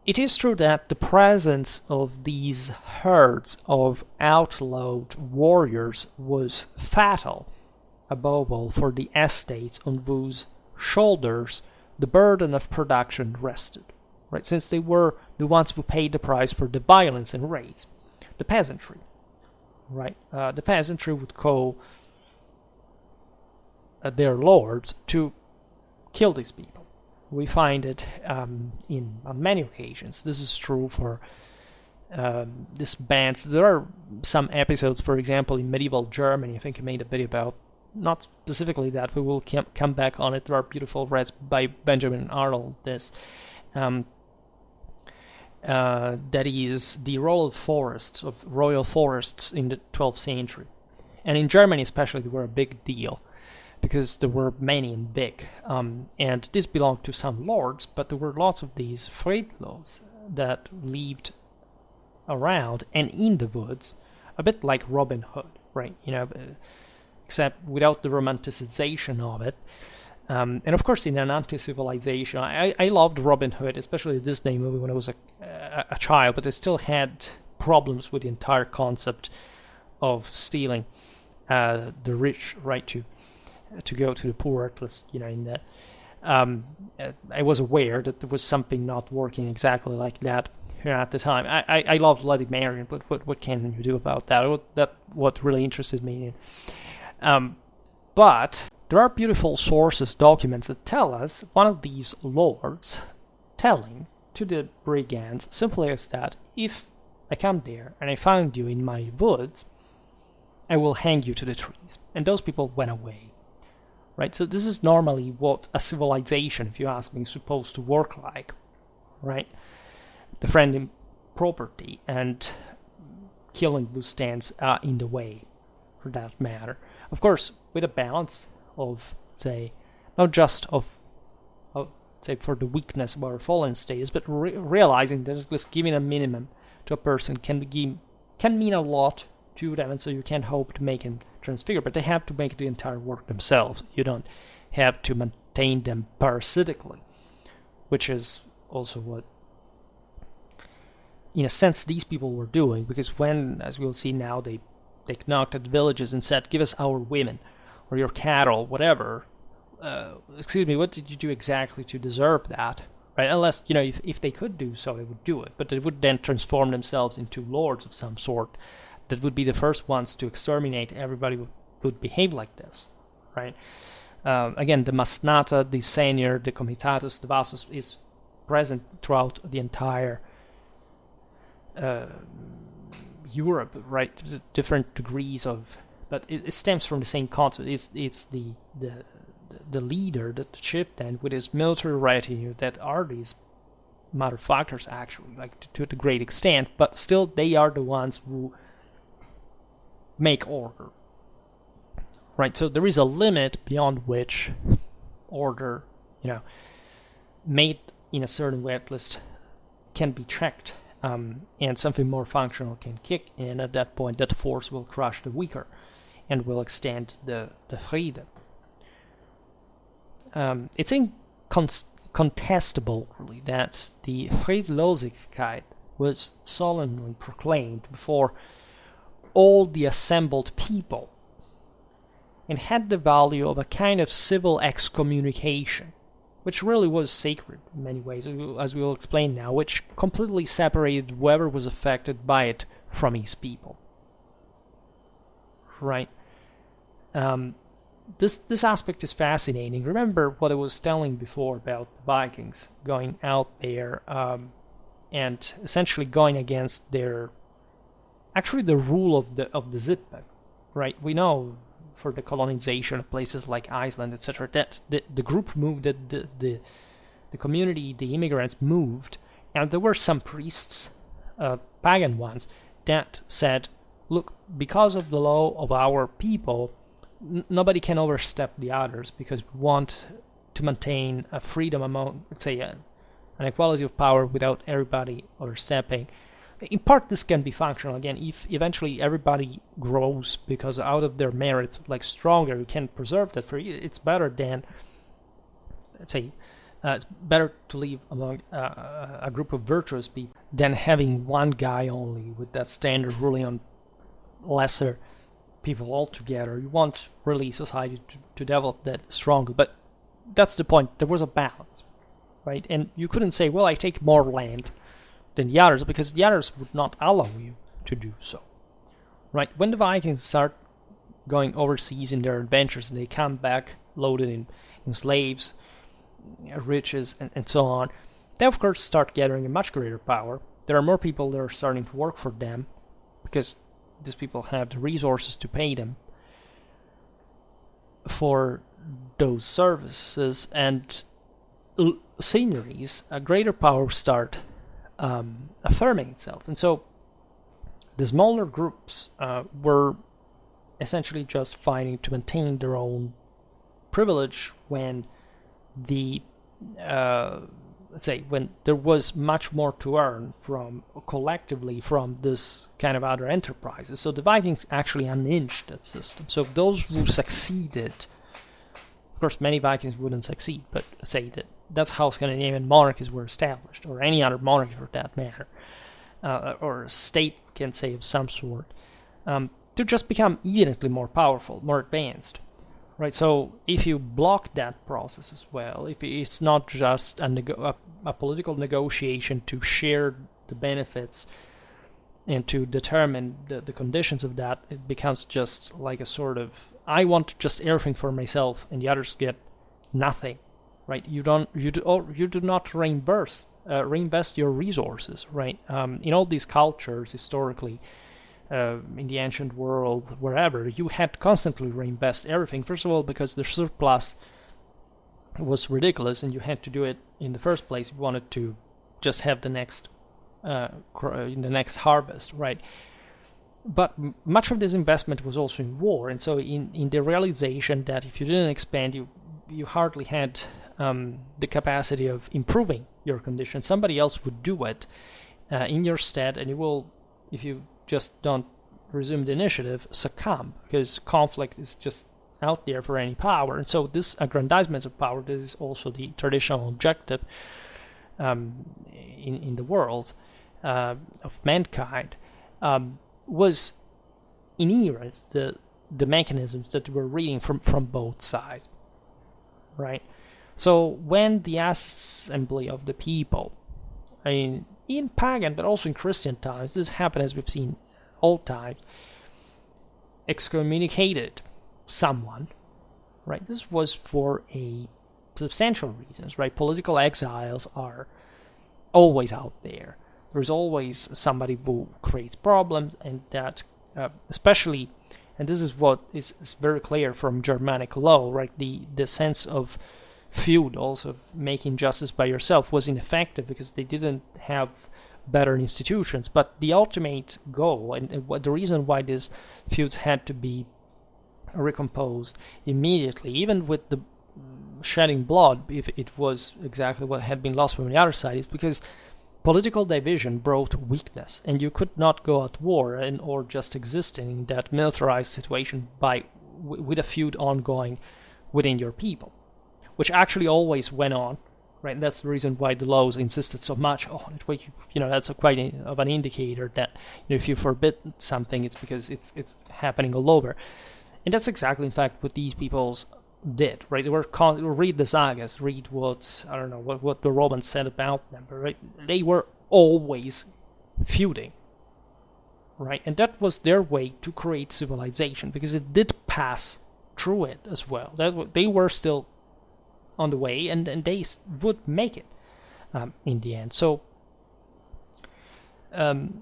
It is true that the presence of these herds of outlawed warriors was fatal, above all for the estates on whose shoulders the burden of production rested, right? Since they were the ones who paid the price for the violence and raids, the peasantry, right? The peasantry would call their lords to kill these people. We find it on many occasions. This is true for these bands. There are some episodes, for example, in medieval Germany. I think I made a video about, not specifically that, we will come back on it. There are beautiful reads by Benjamin Arnold, this. That is the royal forests in the 12th century. And in Germany especially, they were a big deal, because there were many and big. And this belonged to some lords, but there were lots of these outlaws that lived around and in the woods, a bit like Robin Hood, right? Except without the romanticization of it. And of course, in an anti-civilization, I loved Robin Hood, especially the Disney movie when I was a child, but I still had problems with the entire concept of stealing the rich, right, to go to the poor, at least, in that. I was aware that there was something not working exactly like that at the time. I loved Bloody Mary, but what can you do about that? That what really interested me. But there are beautiful sources, documents that tell us one of these lords telling to the brigands simply as that, if I come there and I find you in my woods, I will hang you to the trees. And those people went away. Right? So this is normally what a civilization, if you ask me, is supposed to work like. Right? Defending property and killing who stands in the way, for that matter. Of course, with a balance of, say, not just of say, for the weakness of our fallen status, but realizing that just giving a minimum to a person can mean a lot to them, and so you can't hope to make them transfigure, but they have to make the entire work themselves. You don't have to maintain them parasitically, which is also what, in a sense, these people were doing, because when, as we'll see now, they knocked at villages and said, give us our women, or your cattle, whatever, excuse me, what did you do exactly to deserve that? Right? Unless, if they could do so, they would do it, but they would then transform themselves into lords of some sort that would be the first ones to exterminate everybody who would behave like this, right? Again, the masnata, the senior, the comitatus, the vasus is present throughout the entire Europe, right? Different degrees of, but it stems from the same concept. It's the leader, the chieftain, with his military retinue that are these motherfuckers, actually, like to a great extent, but still they are the ones who make order, right? So there is a limit beyond which order, made in a certain way at least, can be checked, and something more functional can kick in. At that point, that force will crush the weaker and will extend the freedom. It's incontestable, really, that the Friedlosigkeit was solemnly proclaimed before all the assembled people and had the value of a kind of civil excommunication, which really was sacred in many ways, as we will explain now, which completely separated whoever was affected by it from his people. Right? This aspect is fascinating. Remember what I was telling before about the Vikings going out there and essentially going against the rule of the Zip, right? We know for the colonization of places like Iceland, etc., that the group moved, that the community, the immigrants moved, and there were some priests, pagan ones, that said, look, because of the law of our people, nobody can overstep the others, because we want to maintain a freedom among, let's say, an equality of power without everybody overstepping. In part, this can be functional. Again, if eventually everybody grows because out of their merit, like stronger, you can preserve that for you. It's better than, let's say, it's better to live among a group of virtuous people than having one guy only with that standard ruling on lesser people altogether. You want really society to develop that strongly, but that's the point. There was a balance, right? And you couldn't say, well, I take more land than the others, because the others would not allow you to do so, right? When the Vikings start going overseas in their adventures, they come back loaded in slaves, riches, and so on. They, of course, start gathering a much greater power. There are more people that are starting to work for them, because these people have the resources to pay them for those services, and seigneuries, a greater power start affirming itself. And so the smaller groups were essentially just fighting to maintain their own privilege when let's say, when there was much more to earn collectively from this kind of other enterprises. So the Vikings actually unhinged that system. So those who succeeded, of course many Vikings wouldn't succeed, but say that's how Scandinavian monarchies were established, or any other monarchy for that matter, or a state, can say, of some sort, to just become evidently more powerful, more advanced. Right, so if you block that process as well, if it's not just a political negotiation to share the benefits and to determine the conditions of that, it becomes just like a sort of, I want just everything for myself and the others get nothing, right? You do not reinvest your resources, right? In all these cultures historically, in the ancient world, wherever, you had to constantly reinvest everything. First of all, because the surplus was ridiculous, and you had to do it in the first place. You wanted to just have the next harvest, right? But much of this investment was also in war, and so in the realization that if you didn't expand, you hardly had the capacity of improving your condition. Somebody else would do it in your stead, and you will, if you just don't resume the initiative succumb, because conflict is just out there for any power. And so this aggrandizement of power, this is also the traditional objective in the world of mankind, was inherent, the mechanisms that we're reading from both sides, right? So when the assembly of the people, I mean, in pagan but also in Christian times, this happened as we've seen all times, excommunicated someone, right? This was for a substantial reasons, right? Political exiles are always out there. There's always somebody who creates problems, and that especially, and this is what is very clear from Germanic law, right? The sense of feudals, of making justice by yourself, was ineffective because they didn't have better institutions. But the ultimate goal, and the reason why these feuds had to be recomposed immediately, even with the shedding blood, if it was exactly what had been lost from the other side, is because political division brought weakness, and you could not go at war or just existing in that militarized situation with a feud ongoing within your people, which actually always went on, right? And that's the reason why the laws insisted so much on it. That's quite of an indicator that if you forbid something, it's because it's happening all over. And that's exactly, in fact, what these peoples did, right? They were read the sagas, read what the Romans said about them, right? They were always feuding, right? And that was their way to create civilization, because it did pass through it as well. They were still on the way, and they would make it in the end. So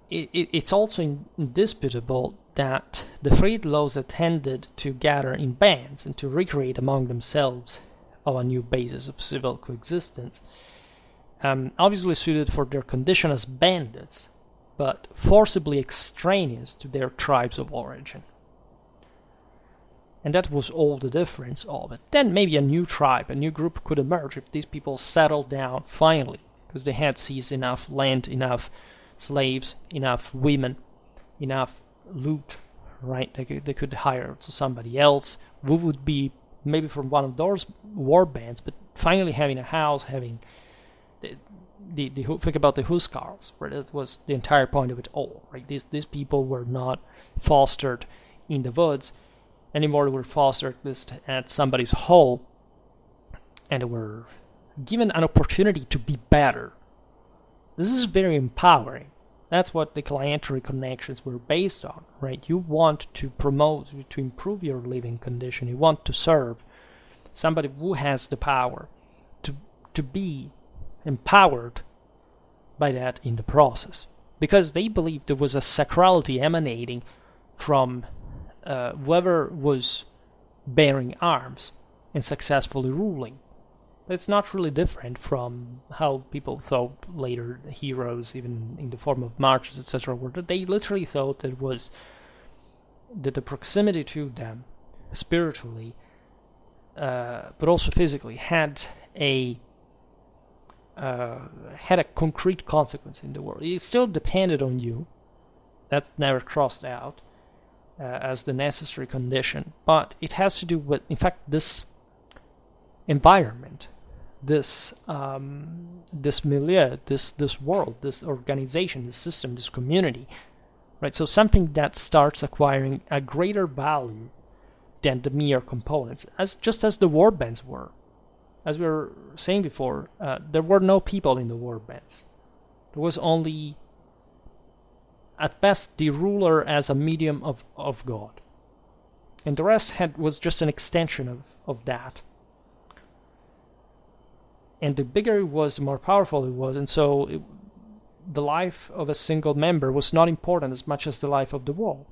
it's also indisputable that the freed laws tended to gather in bands and to recreate among themselves on a new basis of civil coexistence, obviously suited for their condition as bandits, but forcibly extraneous to their tribes of origin. And that was all the difference of it. Then maybe a new tribe, a new group could emerge if these people settled down finally, because they had seized enough land, enough slaves, enough women, enough loot, right? They could hire somebody else who would be maybe from one of those war bands, but finally having a house, having the think about the huskarls, where that was the entire point of it all, right? These people were not fostered in the woods anymore. They were fostered at somebody's home, and they were given an opportunity to be better. This is very empowering. That's what the clientery connections were based on, right? You want to promote, to improve your living condition. You want to serve somebody who has the power to be empowered by that in the process. Because they believed there was a sacrality emanating from whoever was bearing arms and successfully ruling. But it's not really different from how people thought later the heroes, even in the form of marches, etc., were. They literally thought that the proximity to them, spiritually, but also physically, had a concrete consequence in the world. It still depended on you. That's never crossed out as the necessary condition. But it has to do with, in fact, this environment, this milieu, this world, this organization, this system, this community, right? So something that starts acquiring a greater value than the mere components, just as the war bands were. As we were saying before, there were no people in the war bands. There was only, at best, the ruler as a medium of God, and the rest was just an extension of that. And the bigger it was, the more powerful it was. And so the life of a single member was not important as much as the life of the whole.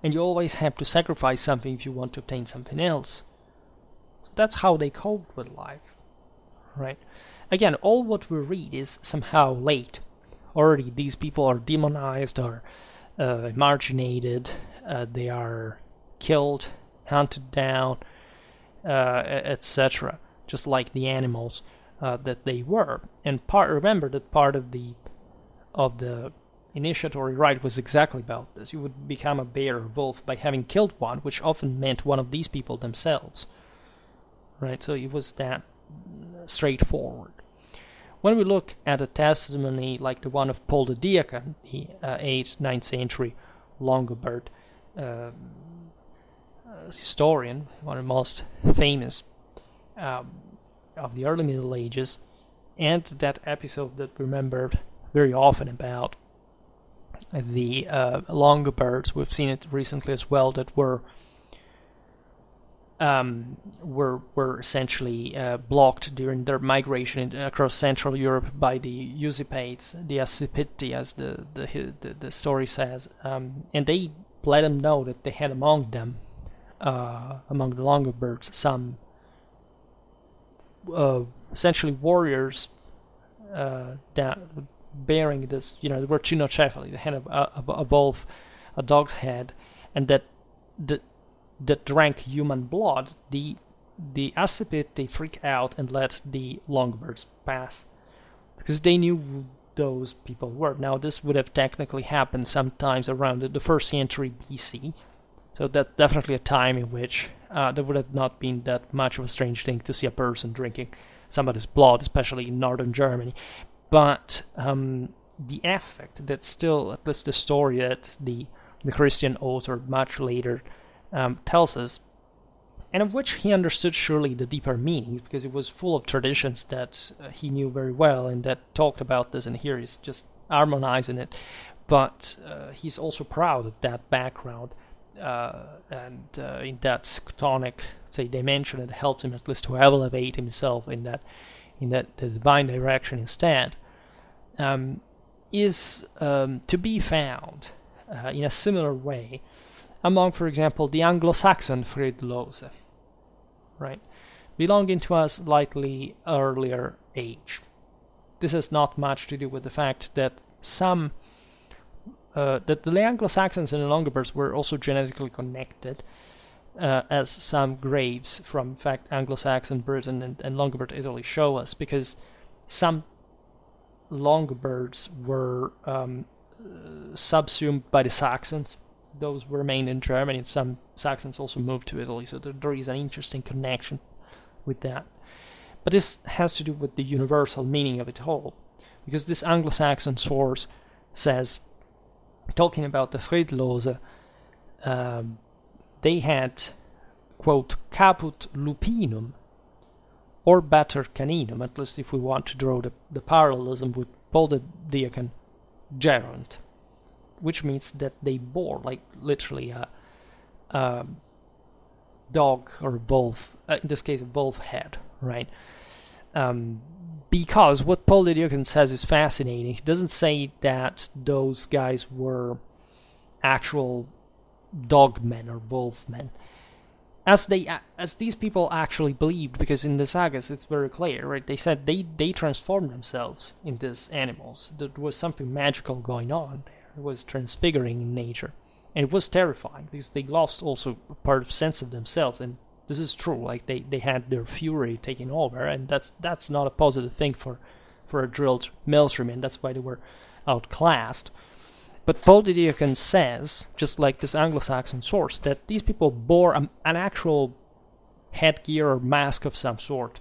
And you always have to sacrifice something if you want to obtain something else. That's how they coped with life, right? Again, all what we read is somehow late. Already these people are demonized, are marginated, they are killed, hunted down, etc., just like the animals that they were. And remember that part of the initiatory rite was exactly about this. You would become a bear or wolf by having killed one, which often meant one of these people themselves. Right, so it was that straightforward. When we look at a testimony like the one of Paul the Deacon, the 8th, 9th century Longobard historian, one of the most famous of the early Middle Ages, and that episode that we remembered very often about the Longobards, we've seen it recently as well, that were essentially blocked during their migration across Central Europe by the Usipates, the Accipiti, as the story says, and they let them know that they had among them, among the Longobards, some essentially warriors that bearing this, they were cynocephali, the head of a wolf, a dog's head, and that drank human blood. The Accipiti freak out and let the Longobards pass because they knew who those people were. Now, this would have technically happened sometimes around the 1st century BC, so that's definitely a time in which there would have not been that much of a strange thing to see a person drinking somebody's blood, especially in northern Germany. But the effect that still, at least the story that the Christian author much later tells us, and of which he understood surely the deeper meanings, because it was full of traditions that he knew very well and that talked about this, and here he's just harmonizing it. But he's also proud of that background and in that chthonic, say, dimension that helped him at least to elevate himself in that the divine direction instead, is to be found in a similar way among, for example, the Anglo-Saxon Friedlose, right, belonging to a slightly earlier age. This has not much to do with the fact that that the Anglo-Saxons and the Longobards were also genetically connected, as some graves from, in fact, Anglo-Saxon Britain and Longobard Italy show us, because some Longobards were subsumed by the Saxons. Those remained in Germany, and some Saxons also moved to Italy, so there is an interesting connection with that. But this has to do with the universal meaning of it all, because this Anglo-Saxon source says, talking about the Friedlose, they had, quote, caput lupinum, or better caninum, at least if we want to draw the parallelism with Paul the Deacon, gerund, which means that they bore, like, literally a dog or wolf, in this case a wolf head, right? Because what Paul the Deacon says is fascinating. He doesn't say that those guys were actual dogmen or wolfmen, as these people actually believed, because in the sagas it's very clear, right? They said they transformed themselves in these animals. There was something magical going on there. It was transfiguring in nature, and it was terrifying because they lost also a part of sense of themselves. And this is true, like they had their fury taken over, and that's not a positive thing for a drilled militiaman. That's why they were outclassed. But Paul the Deacon says, just like this Anglo-Saxon source, that these people bore an actual headgear or mask of some sort.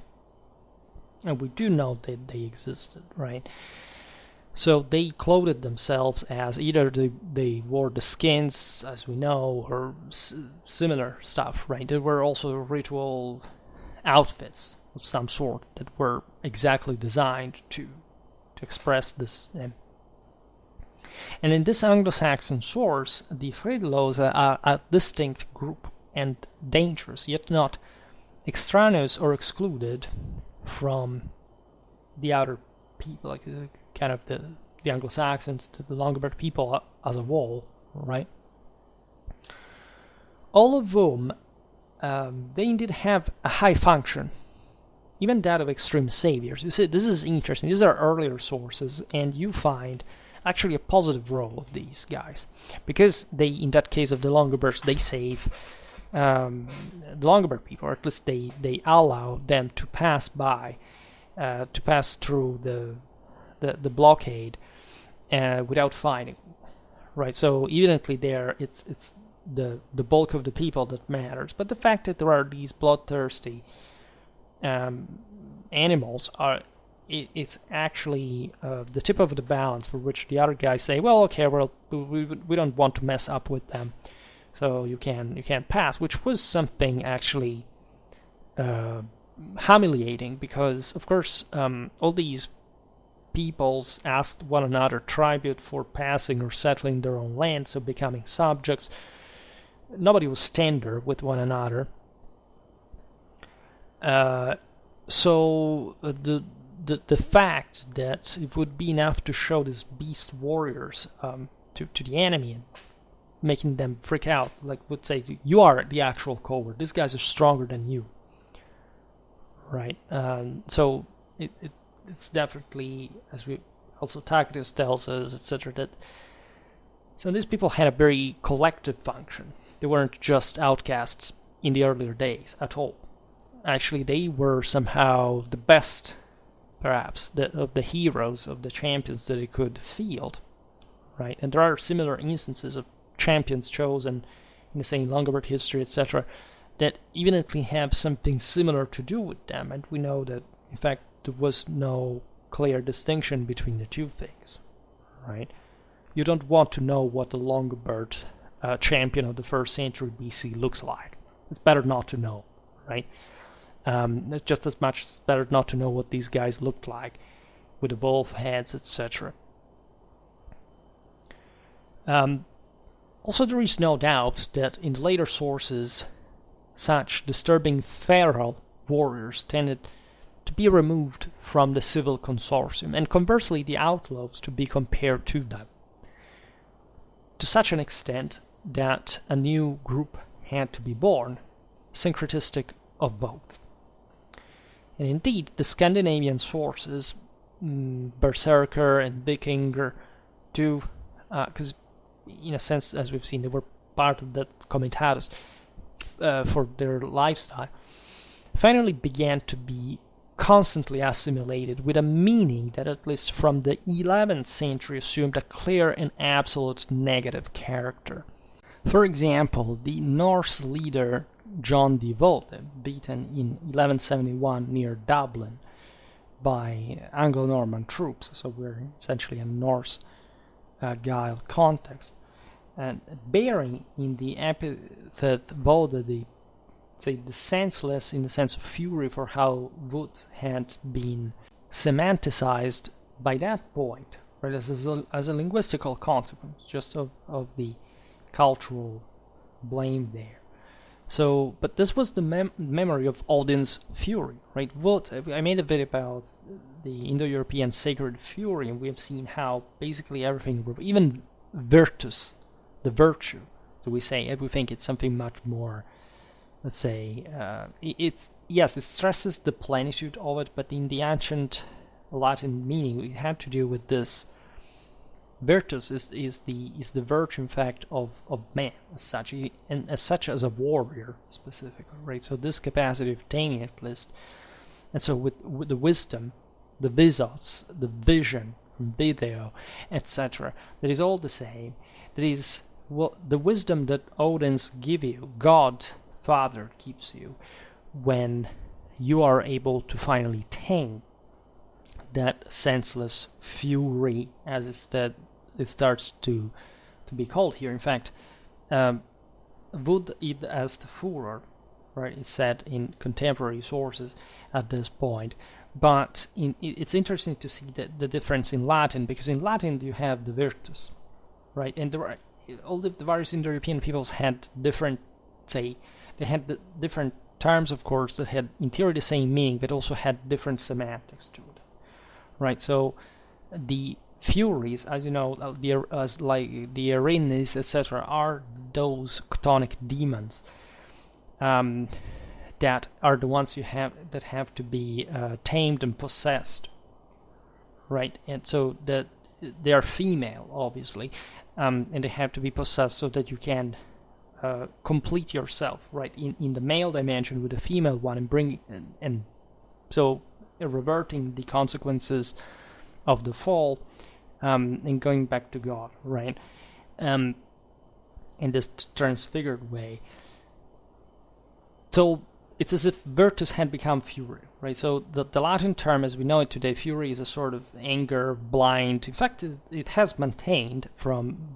And we do know that they existed, right? So they clothed themselves as either they wore the skins, as we know, or similar stuff, right? There were also ritual outfits of some sort that were exactly designed to express this. And in this Anglo-Saxon source, the Friedlose are a distinct group and dangerous, yet not extraneous or excluded from the other people, like kind of the Anglo-Saxons, the Longobard people as a whole, right? All of whom, they indeed have a high function, even that of extreme saviors. You see, this is interesting. These are earlier sources, and you find actually a positive role of these guys, because they, in that case of the Longobards, they save the Longobard people, or at least they allow them to pass by, to pass through the blockade, without fighting, right? So evidently there it's the bulk of the people that matters, but the fact that there are these bloodthirsty animals it's actually the tip of the balance for which the other guys say, well, okay, well, we don't want to mess up with them, so you can pass, which was something actually humiliating, because of course all these peoples asked one another tribute for passing or settling their own land, so becoming subjects. Nobody was tender with one another. So the fact that it would be enough to show these beast warriors to the enemy and making them freak out, like would say, you are the actual coward. These guys are stronger than you, right? So it's definitely, as we also Tacitus tells us, etc., that so these people had a very collective function. They weren't just outcasts in the earlier days at all. Actually, they were somehow the best, perhaps, of the heroes, of the champions that they could field, right? And there are similar instances of champions chosen in the same Longobarд history, etc., that evidently have something similar to do with them, and we know that, in fact, there was no clear distinction between the two things, right? You don't want to know what the Longobard champion of the 1st century BC looks like. It's better not to know, right? It's just as much better not to know what these guys looked like with the wolf heads, etc. Also, there is no doubt that in the later sources, such disturbing feral warriors tended to be removed from the civil consortium, and conversely the outlaws to be compared to them, to such an extent that a new group had to be born, syncretistic of both. And indeed, the Scandinavian sources, berserkir and vikinger, do, because in a sense, as we've seen, they were part of that Comitatus for their lifestyle, finally began to be constantly assimilated with a meaning that, at least from the 11th century, assumed a clear and absolute negative character. For example, the Norse leader John de Volde, beaten in 1171 near Dublin by Anglo-Norman troops, so we're essentially a Norse Gael context, and bearing in the epithet Volde the senseless, in the sense of fury for how wood had been semanticized by that point, right, as a linguistical consequence just of the cultural blame there. So, but this was the memory of Odin's fury, right? Wood, I made a video about the Indo-European sacred fury, and we have seen how basically everything, even virtus, the virtue, do we say, we think it's something much more, let's say, it stresses the plenitude of it, but in the ancient Latin meaning, it had to do with this. Virtus is the virtue, in fact, of man as such, and as such as a warrior specifically, right? So this capacity of attaining at least, and so with the wisdom, the visos, the vision, video, etc., that is all the same. That is the wisdom that Odin's give you, God Father gives you, when you are able to finally tame that senseless fury, as it starts to be called here. In fact, Wood id est furor, right? It's said in contemporary sources at this point. But it's interesting to see the difference in Latin, because in Latin you have the virtus, right? And all the various Indo-European peoples had different, they had the different terms, of course, that had in theory the same meaning, but also had different semantics to it, right? So the furies, as you know, like the Erinis, etc., are those chthonic demons that are the ones that have to be tamed and possessed, right? And so that they are female, obviously, and they have to be possessed so that you can complete yourself, right, in the male dimension with the female one, and so reverting the consequences of the fall, and going back to God, right? In this transfigured way. So it's as if virtus had become fury, right? So the Latin term as we know it today, fury, is a sort of anger, blind. In fact, it has maintained from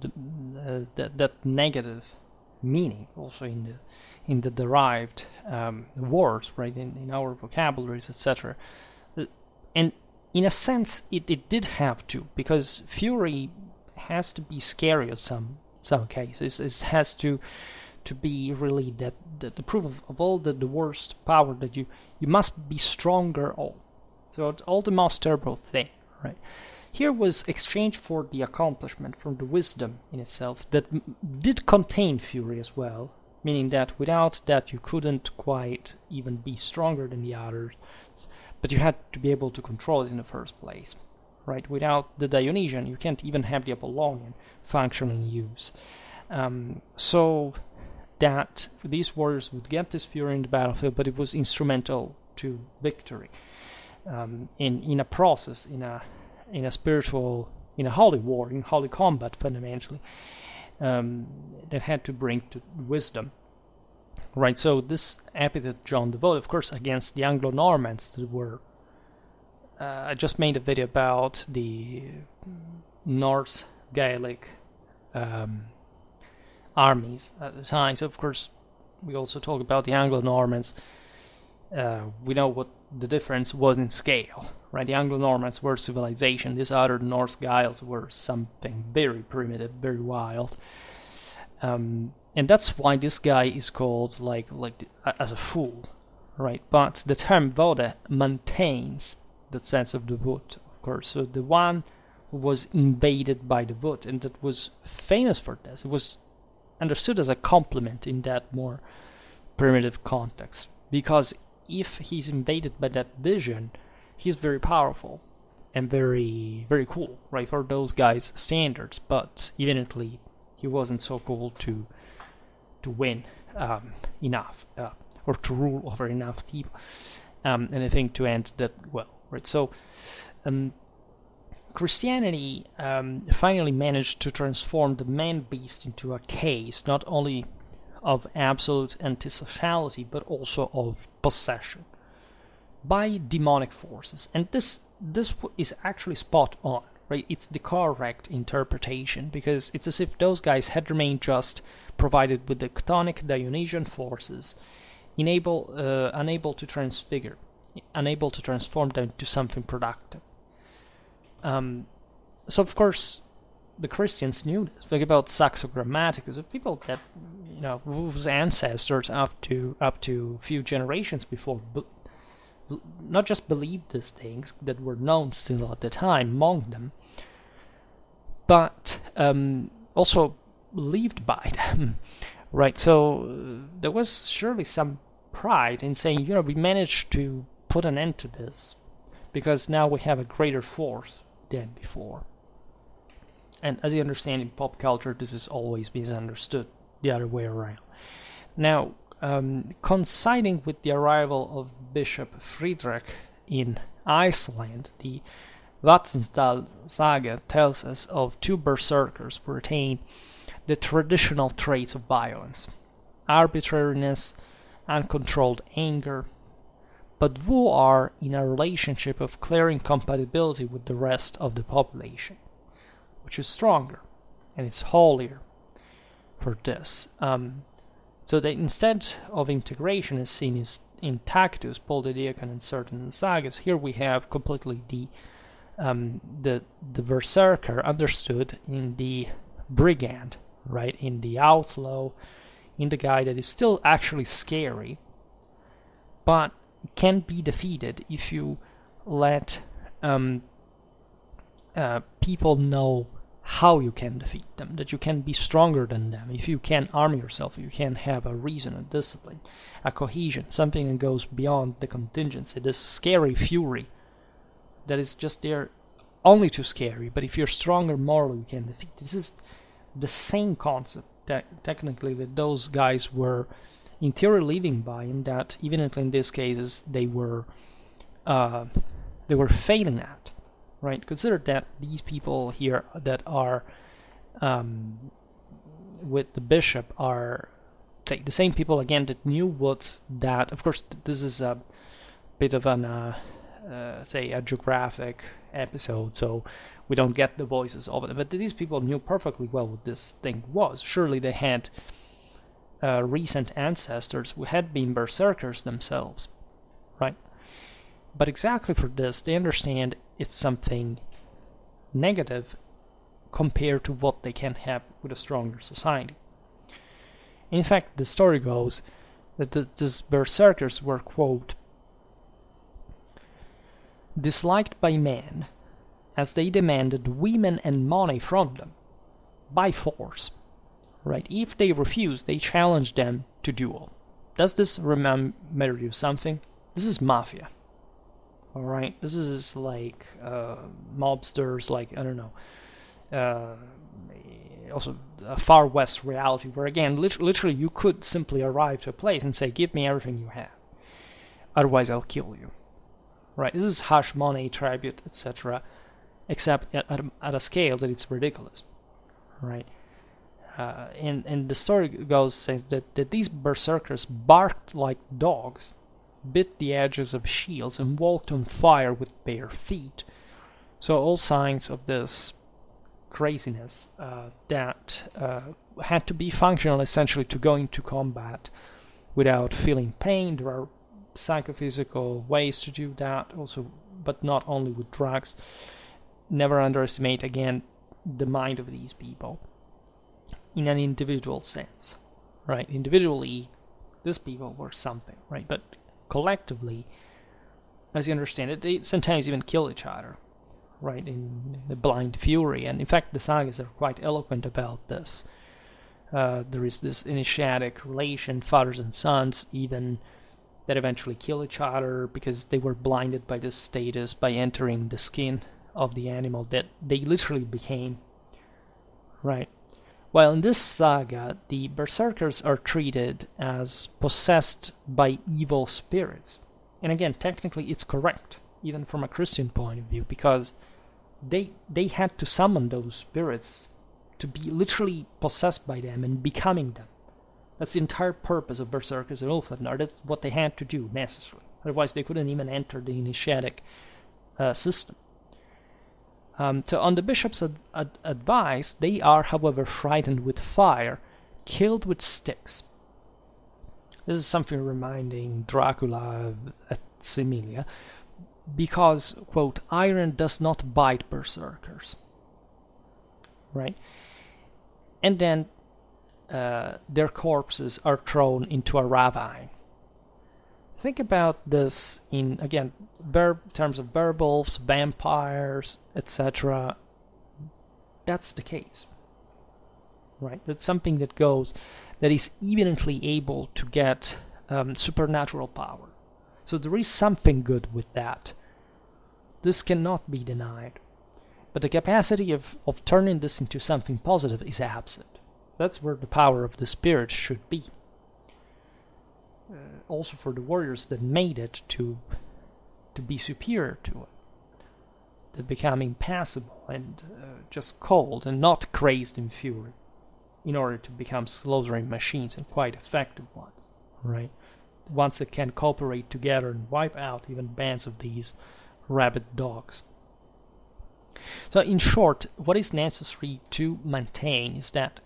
that negative meaning also in the derived words, right, in our vocabularies, etc. And in a sense, it did have to, because fury has to be scary in some cases. It has to be really that the proof of all the worst power, that you must be stronger all. So it's all the most terrible thing, right? Here was exchanged for the accomplishment, from the wisdom in itself, that did contain fury as well, meaning that without that you couldn't quite even be stronger than the others, but you had to be able to control it in the first place, right? Without the Dionysian, you can't even have the Apollonian function in use. So that these warriors would get this fury in the battlefield, but it was instrumental to victory, in a process, in a spiritual, in a holy war, in holy combat fundamentally, that had to bring to wisdom. Right, so this epithet John devoted, of course, against the Anglo-Normans that were... I just made a video about the Norse Gaelic armies at the time. So, of course, we also talk about the Anglo-Normans. We know what the difference was in scale, right? The Anglo-Normans were civilization. These other Norse Gaels were something very primitive, very wild. And that's why this guy is called as a fool, right? But the term Vode maintains that sense of the Wood, of course. So the one who was invaded by the Wood, and that was famous for this. It was understood as a compliment in that more primitive context, because if he's invaded by that vision, he's very powerful and very, very cool, right, for those guys' standards. But evidently, he wasn't so cool to win enough, or to rule over enough people, and I think to end that well, right? So Christianity finally managed to transform the man-beast into a case not only of absolute antisociality, but also of possession by demonic forces. And this is actually spot on, right? It's the correct interpretation, because it's as if those guys had remained just, provided with the chthonic Dionysian forces, unable to transfigure, unable to transform them into something productive. So of course, the Christians knew this. Think about Saxo Grammaticus, of people that, whose ancestors up to few generations before, not just believed these things that were known still at the time among them, but also lived by them, right? So there was surely some pride in saying, we managed to put an end to this, because now we have a greater force than before. And as you understand, in pop culture, this is always misunderstood the other way around. Now, coinciding with the arrival of Bishop Friedrich in Iceland, the Vatnsdal saga tells us of two berserkers who retain the traditional traits of violence: arbitrariness, uncontrolled anger, but who are in a relationship of clear incompatibility with the rest of the population, which is stronger and it's holier for this. So that instead of integration as seen in Tacitus, Paul the Deacon, and certain sagas, here we have completely the berserker understood in the brigand, right, in the outlaw, in the guy that is still actually scary, but can be defeated if you let people know how you can defeat them, that you can be stronger than them, if you can arm yourself, if you can have a reason, a discipline, a cohesion, something that goes beyond the contingency, this scary fury that is just there only to scare you, but if you're stronger morally, you can defeat. This is the same concept technically that those guys were in theory living by, and that even in these cases they were failing at, right? Consider that these people here that are with the bishop are the same people again that knew what that. Of course, this is a bit of an say a geographic episode, so we don't get the voices of it. But these people knew perfectly well what this thing was. Surely they had recent ancestors who had been berserkers themselves, right? But exactly for this, they understand it's something negative compared to what they can have with a stronger society. In fact, the story goes that these berserkers were, quote, disliked by men as they demanded women and money from them by force, right? If they refused, they challenged them to duel. Does this remember you something? This is mafia, all right? This is like mobsters, like, I don't know, also a far west reality where, again, literally you could simply arrive to a place and say, give me everything you have, otherwise I'll kill you, right? This is hush money, tribute, etc., except at a scale that it's ridiculous, right? And the story says that these berserkers barked like dogs, bit the edges of shields, and walked on fire with bare feet. So all signs of this craziness that had to be functional essentially to go into combat without feeling pain. There are psychophysical ways to do that also, but not only with drugs. Never underestimate, again, the mind of these people in an individual sense, right? Individually, these people were something, right? But collectively, as you understand it, they sometimes even kill each other, right, in the blind fury. And in fact, the sagas are quite eloquent about this. There is this initiatic relation, fathers and sons, even, that eventually kill each other because they were blinded by this status by entering the skin of the animal that they literally became, right? While in this saga, the berserkers are treated as possessed by evil spirits. And again, technically it's correct, even from a Christian point of view, because they had to summon those spirits to be literally possessed by them and becoming them. That's the entire purpose of berserkers and úlfhéðnar. That's what they had to do necessarily. Otherwise, they couldn't even enter the initiatic system. So on the bishop's advice, they are, however, frightened with fire, killed with sticks. This is something reminding Dracula at Similia, because, quote, iron does not bite berserkers, right? And then their corpses are thrown into a ravine. Think about this in, again, terms of werewolves, vampires, etc. That's the case, right? That's something that is evidently able to get supernatural power. So there is something good with that. This cannot be denied. But the capacity of turning this into something positive is absent. That's where the power of the spirit should be. Also for the warriors that made it to be superior to it, that become impassible and just cold and not crazed in fury, in order to become slaughtering machines and quite effective ones, right? Ones that can cooperate together and wipe out even bands of these rabid dogs. So in short, what is necessary to maintain is that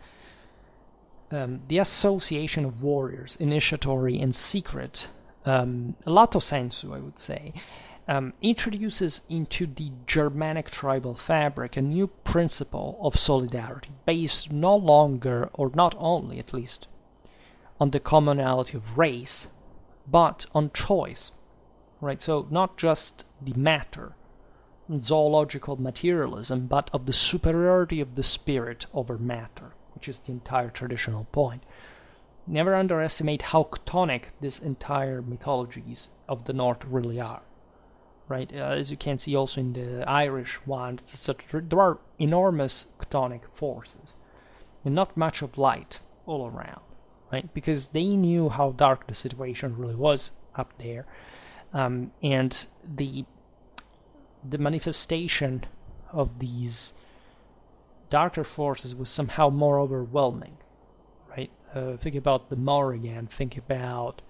the association of warriors, initiatory and secret, lato sensu, I would say, introduces into the Germanic tribal fabric a new principle of solidarity, based no longer, or not only at least, on the commonality of race, but on choice, right? So not just the matter, zoological materialism, but of the superiority of the spirit over matter, which is the entire traditional point. Never underestimate how chthonic these entire mythologies of the North really are, right? As you can see also in the Irish one, there are enormous chthonic forces and not much of light all around, right? Because they knew how dark the situation really was up there, and the the manifestation of these darker forces was somehow more overwhelming, right? Think about the Maor again. Think about,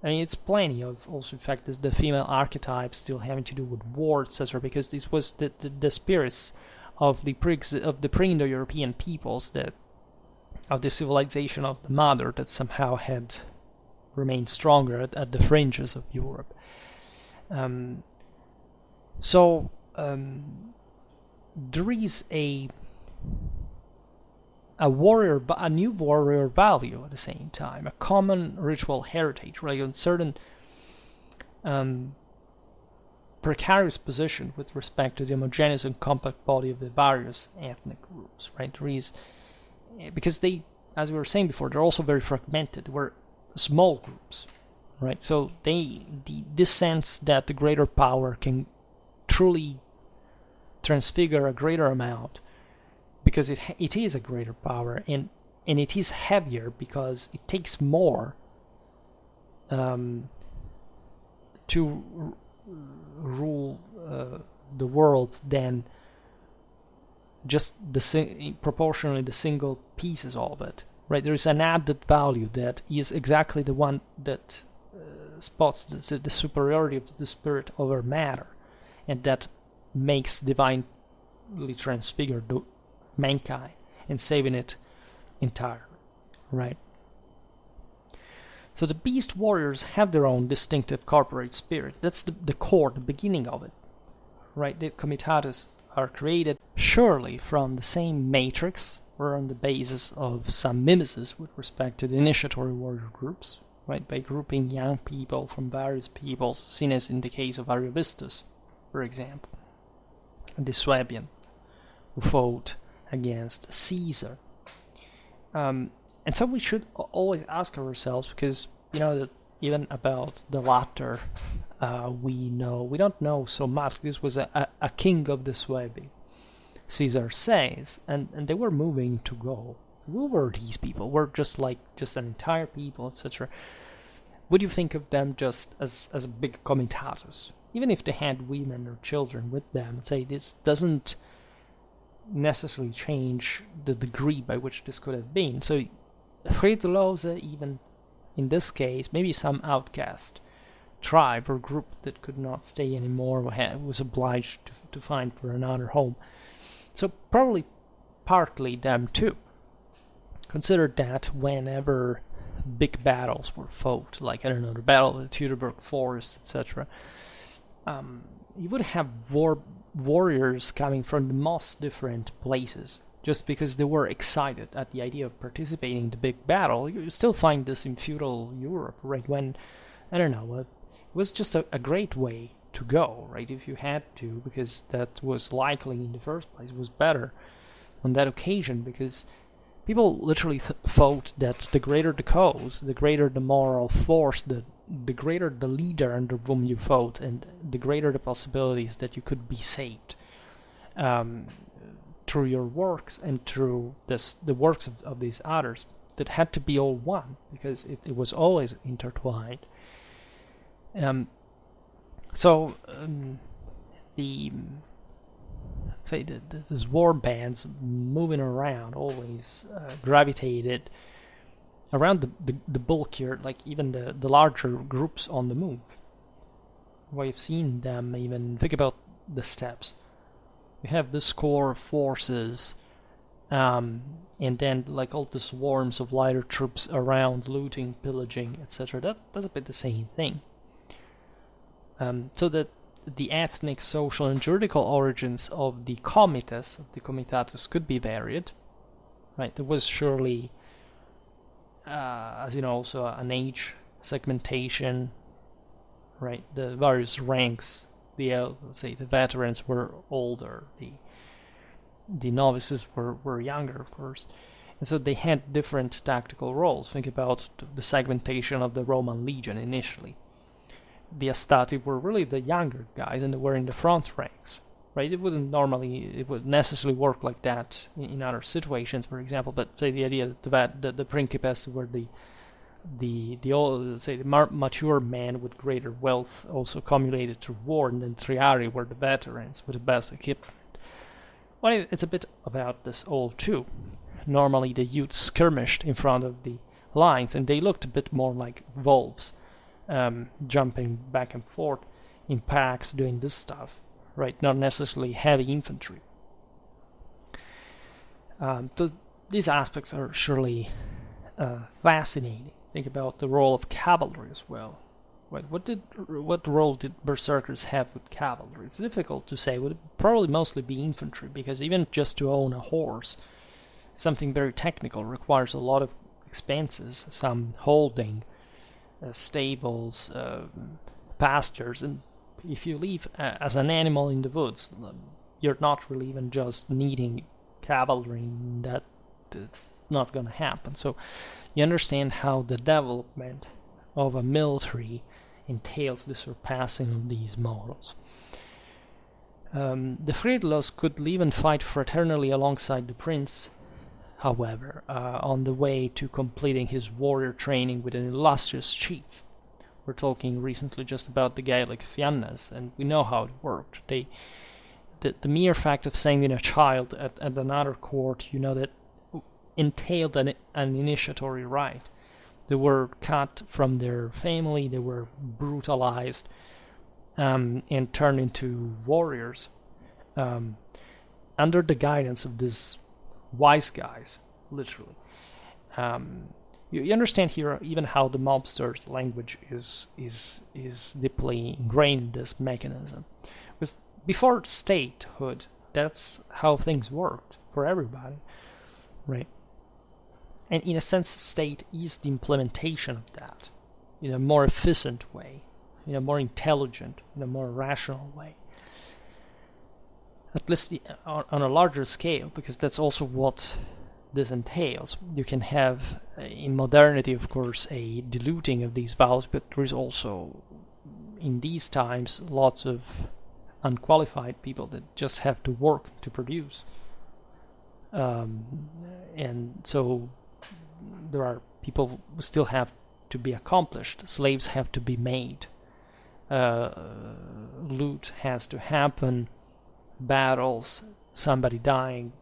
I mean, it's plenty of also, in fact, the female archetype still having to do with war, etc. Because this was the spirits of the pre-Indo-European peoples, that of the civilization of the mother, that somehow had remained stronger at the fringes of Europe. So there is a new warrior value at the same time, a common ritual heritage, right? A certain precarious position with respect to the homogeneous and compact body of the various ethnic groups, right? There is, because they, as we were saying before, they're also very fragmented. We're small groups, right? So this sense that the greater power can truly transfigure a greater amount, because it is a greater power, and it is heavier because it takes more to rule the world than just proportionally the single pieces of it, right? There is an added value that is exactly the one that spots the superiority of the spirit over matter, and that makes divinely transfigured mankind and saving it entirely, right? So the beast warriors have their own distinctive corporate spirit. That's the core, the beginning of it, right? The Comitatus are created surely from the same matrix, or on the basis of some mimesis with respect to the initiatory warrior groups, right? By grouping young people from various peoples, seen as in the case of Ariovistus, for example, the Swabian, who fought against Caesar. And so we should always ask ourselves, because that even about the latter, we don't know so much. This was a king of the Suebi, Caesar says, and they were moving to Gaul. Who were these people? Were just an entire people, etc. Would you think of them just as a big comitatus, even if they had women or children with them? Say this doesn't necessarily change the degree by which this could have been. So outlaws, even in this case, maybe some outcast tribe or group that could not stay anymore, was obliged to find for another home. So probably partly them too. Consider that whenever big battles were fought, like, I don't know, the Battle of the Teutoburg Forest, etc., you would have warriors coming from the most different places, just because they were excited at the idea of participating in the big battle. You still find this in feudal Europe, right? When, I don't know, it was just a great way to go, right? If you had to, because that was likely in the first place, was better on that occasion, because people literally thought that the greater the cause, the greater the moral force, the greater the leader under whom you fought, and the greater the possibilities that you could be saved through your works and through the works of these others, that had to be all one, because it was always intertwined. These war bands moving around always gravitated around the bulkier, like even the larger groups on the move. We've seen them even, think about the steppes. You have this core of forces, and then like all the swarms of lighter troops around, looting, pillaging, etc. That's a bit the same thing. So that the ethnic, social, and juridical origins of the comitatus could be varied, right? There was surely, as you know, also an age segmentation, right? The various ranks, the veterans were older, the novices were younger, of course, and so they had different tactical roles. Think about the segmentation of the Roman legion initially. The Astati were really the younger guys, and they were in the front ranks, right? It would necessarily work like that in other situations, for example, but say the idea that the Principes were the the old, say, the mature men with greater wealth also accumulated through war, and then triari were the veterans with the best equipment. Well, it's a bit about this all too. Normally the youths skirmished in front of the lines, and they looked a bit more like wolves, jumping back and forth in packs, doing this stuff, right? Not necessarily heavy infantry. So these aspects are surely fascinating. Think about the role of cavalry as well. What role did berserkers have with cavalry? It's difficult to say. It would probably mostly be infantry, because even just to own a horse, something very technical, requires a lot of expenses, some holding, stables, pastures, and if you live as an animal in the woods, you're not really even just needing cavalry. That's not going to happen. So you understand how the development of a military entails the surpassing of these models. The Friedlos could live and fight fraternally alongside the prince, however, on the way to completing his warrior training with an illustrious chief. We're talking recently just about the Gaelic Fiannas, and we know how it worked. The mere fact of sending a child at another court, that entailed an initiatory right. They were cut from their family, they were brutalized, and turned into warriors under the guidance of these wise guys, literally. You understand here even how the mobster's language is deeply ingrained in this mechanism. Because before statehood, that's how things worked for everybody, right? And in a sense, state is the implementation of that in a more efficient way, in a more intelligent, in a more rational way. At least on a larger scale, because that's also what this entails. You can have, in modernity, of course, a diluting of these values, but there is also, in these times, lots of unqualified people that just have to work to produce. And so there are people who still have to be accomplished. Slaves have to be made. Loot has to happen. Battles, somebody dying.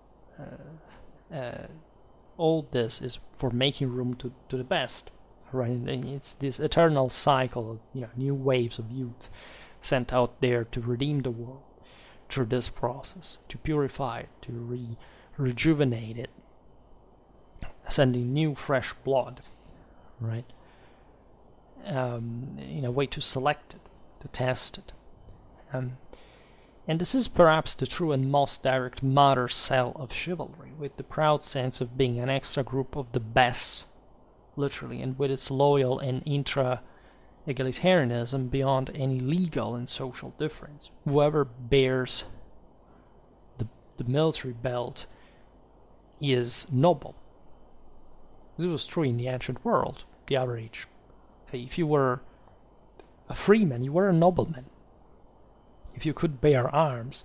All this is for making room to the best, right? And it's this eternal cycle of new waves of youth sent out there to redeem the world through this process, to purify it, to rejuvenate it, sending new fresh blood, right? In a way to select it, to test it. And this is perhaps the true and most direct mother cell of chivalry, with the proud sense of being an extra group of the best, literally, and with its loyal and intra-egalitarianism beyond any legal and social difference. Whoever bears the military belt is noble. This was true in the ancient world, the average. Say, if you were a freeman, you were a nobleman. If you could bear arms,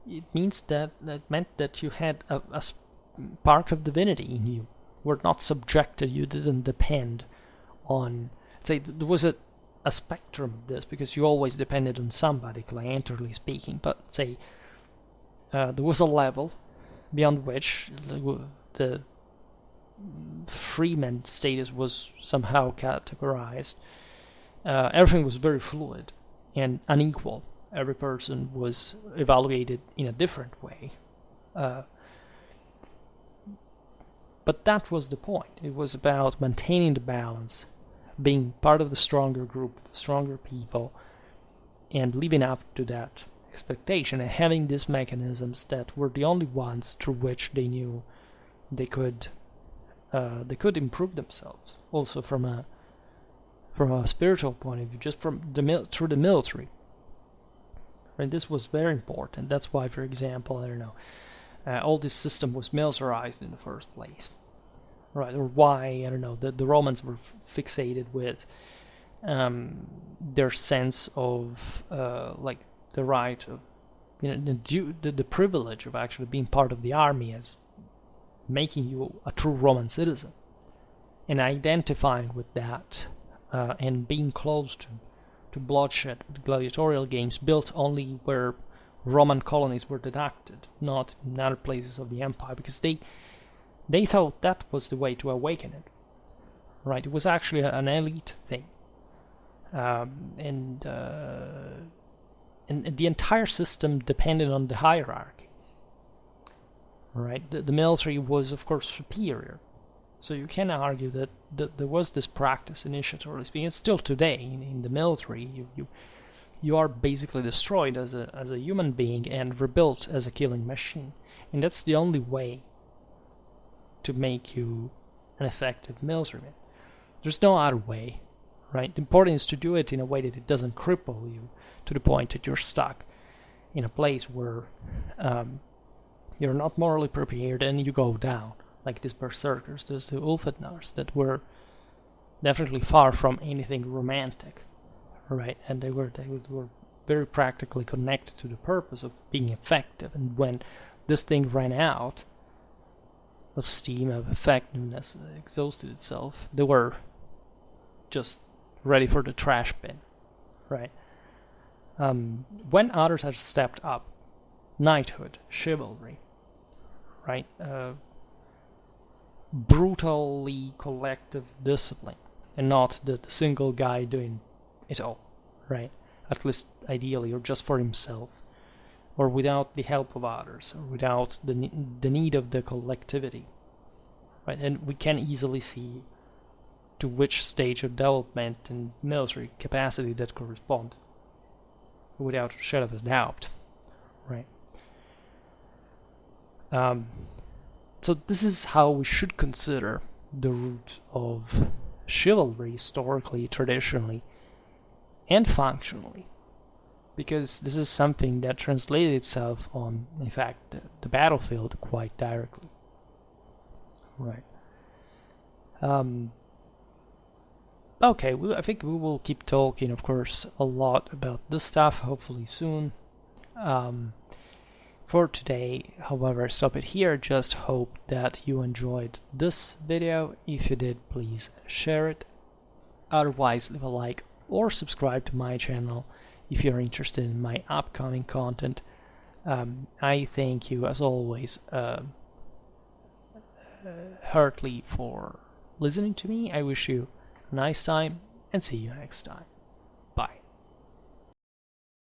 it means that meant that you had a spark of divinity in you. You were not subjected, you didn't depend on... Say, there was a spectrum of this, because you always depended on somebody, clienterly speaking, but say, there was a level beyond which the freeman status was somehow categorized. Everything was very fluid and unequal. Every person was evaluated in a different way. But that was the point. It was about maintaining the balance, being part of the stronger group, the stronger people, and living up to that expectation, and having these mechanisms that were the only ones through which they knew they could improve themselves. Also from a spiritual point of view, just through the military. Right, this was very important. That's why, for example, all this system was militarized in the first place, right? Or why, the Romans were fixated with their sense of the right of, the privilege of actually being part of the army as making you a true Roman citizen. and identifying with that, and being close to bloodshed, gladiatorial games built only where Roman colonies were deducted, not in other places of the empire, because they thought that was the way to awaken it. Right? It was actually an elite thing, and the entire system depended on the hierarchy. Right? The military was, of course, superior. So you can argue that there was this practice, initiatorily speaking. It's still today in the military. You are basically destroyed as a human being and rebuilt as a killing machine, and that's the only way to make you an effective military man. There's no other way, right? The important is to do it in a way that it doesn't cripple you to the point that you're stuck in a place where you're not morally prepared and you go down. Like these berserkers, those úlfhéðnar that were definitely far from anything romantic, right? And they were very practically connected to the purpose of being effective. And when this thing ran out of steam, of effectiveness, exhausted itself, they were just ready for the trash bin, right? When others had stepped up, knighthood, chivalry, right? Brutally collective discipline, and not the single guy doing it all, right? At least ideally, or just for himself, or without the help of others, or without the need of the collectivity, right? And we can easily see to which stage of development and military capacity that correspond, without a shadow of a doubt, right? So this is how we should consider the root of chivalry historically, traditionally, and functionally, because this is something that translated itself on, in fact, the battlefield quite directly. Right. Okay, I think we will keep talking, of course, a lot about this stuff, hopefully soon. For today, however, I stop it here. Just hope that you enjoyed this video. If you did, please share it. Otherwise, leave a like or subscribe to my channel if you're interested in my upcoming content. I thank you, as always, heartily for listening to me. I wish you a nice time, and see you next time.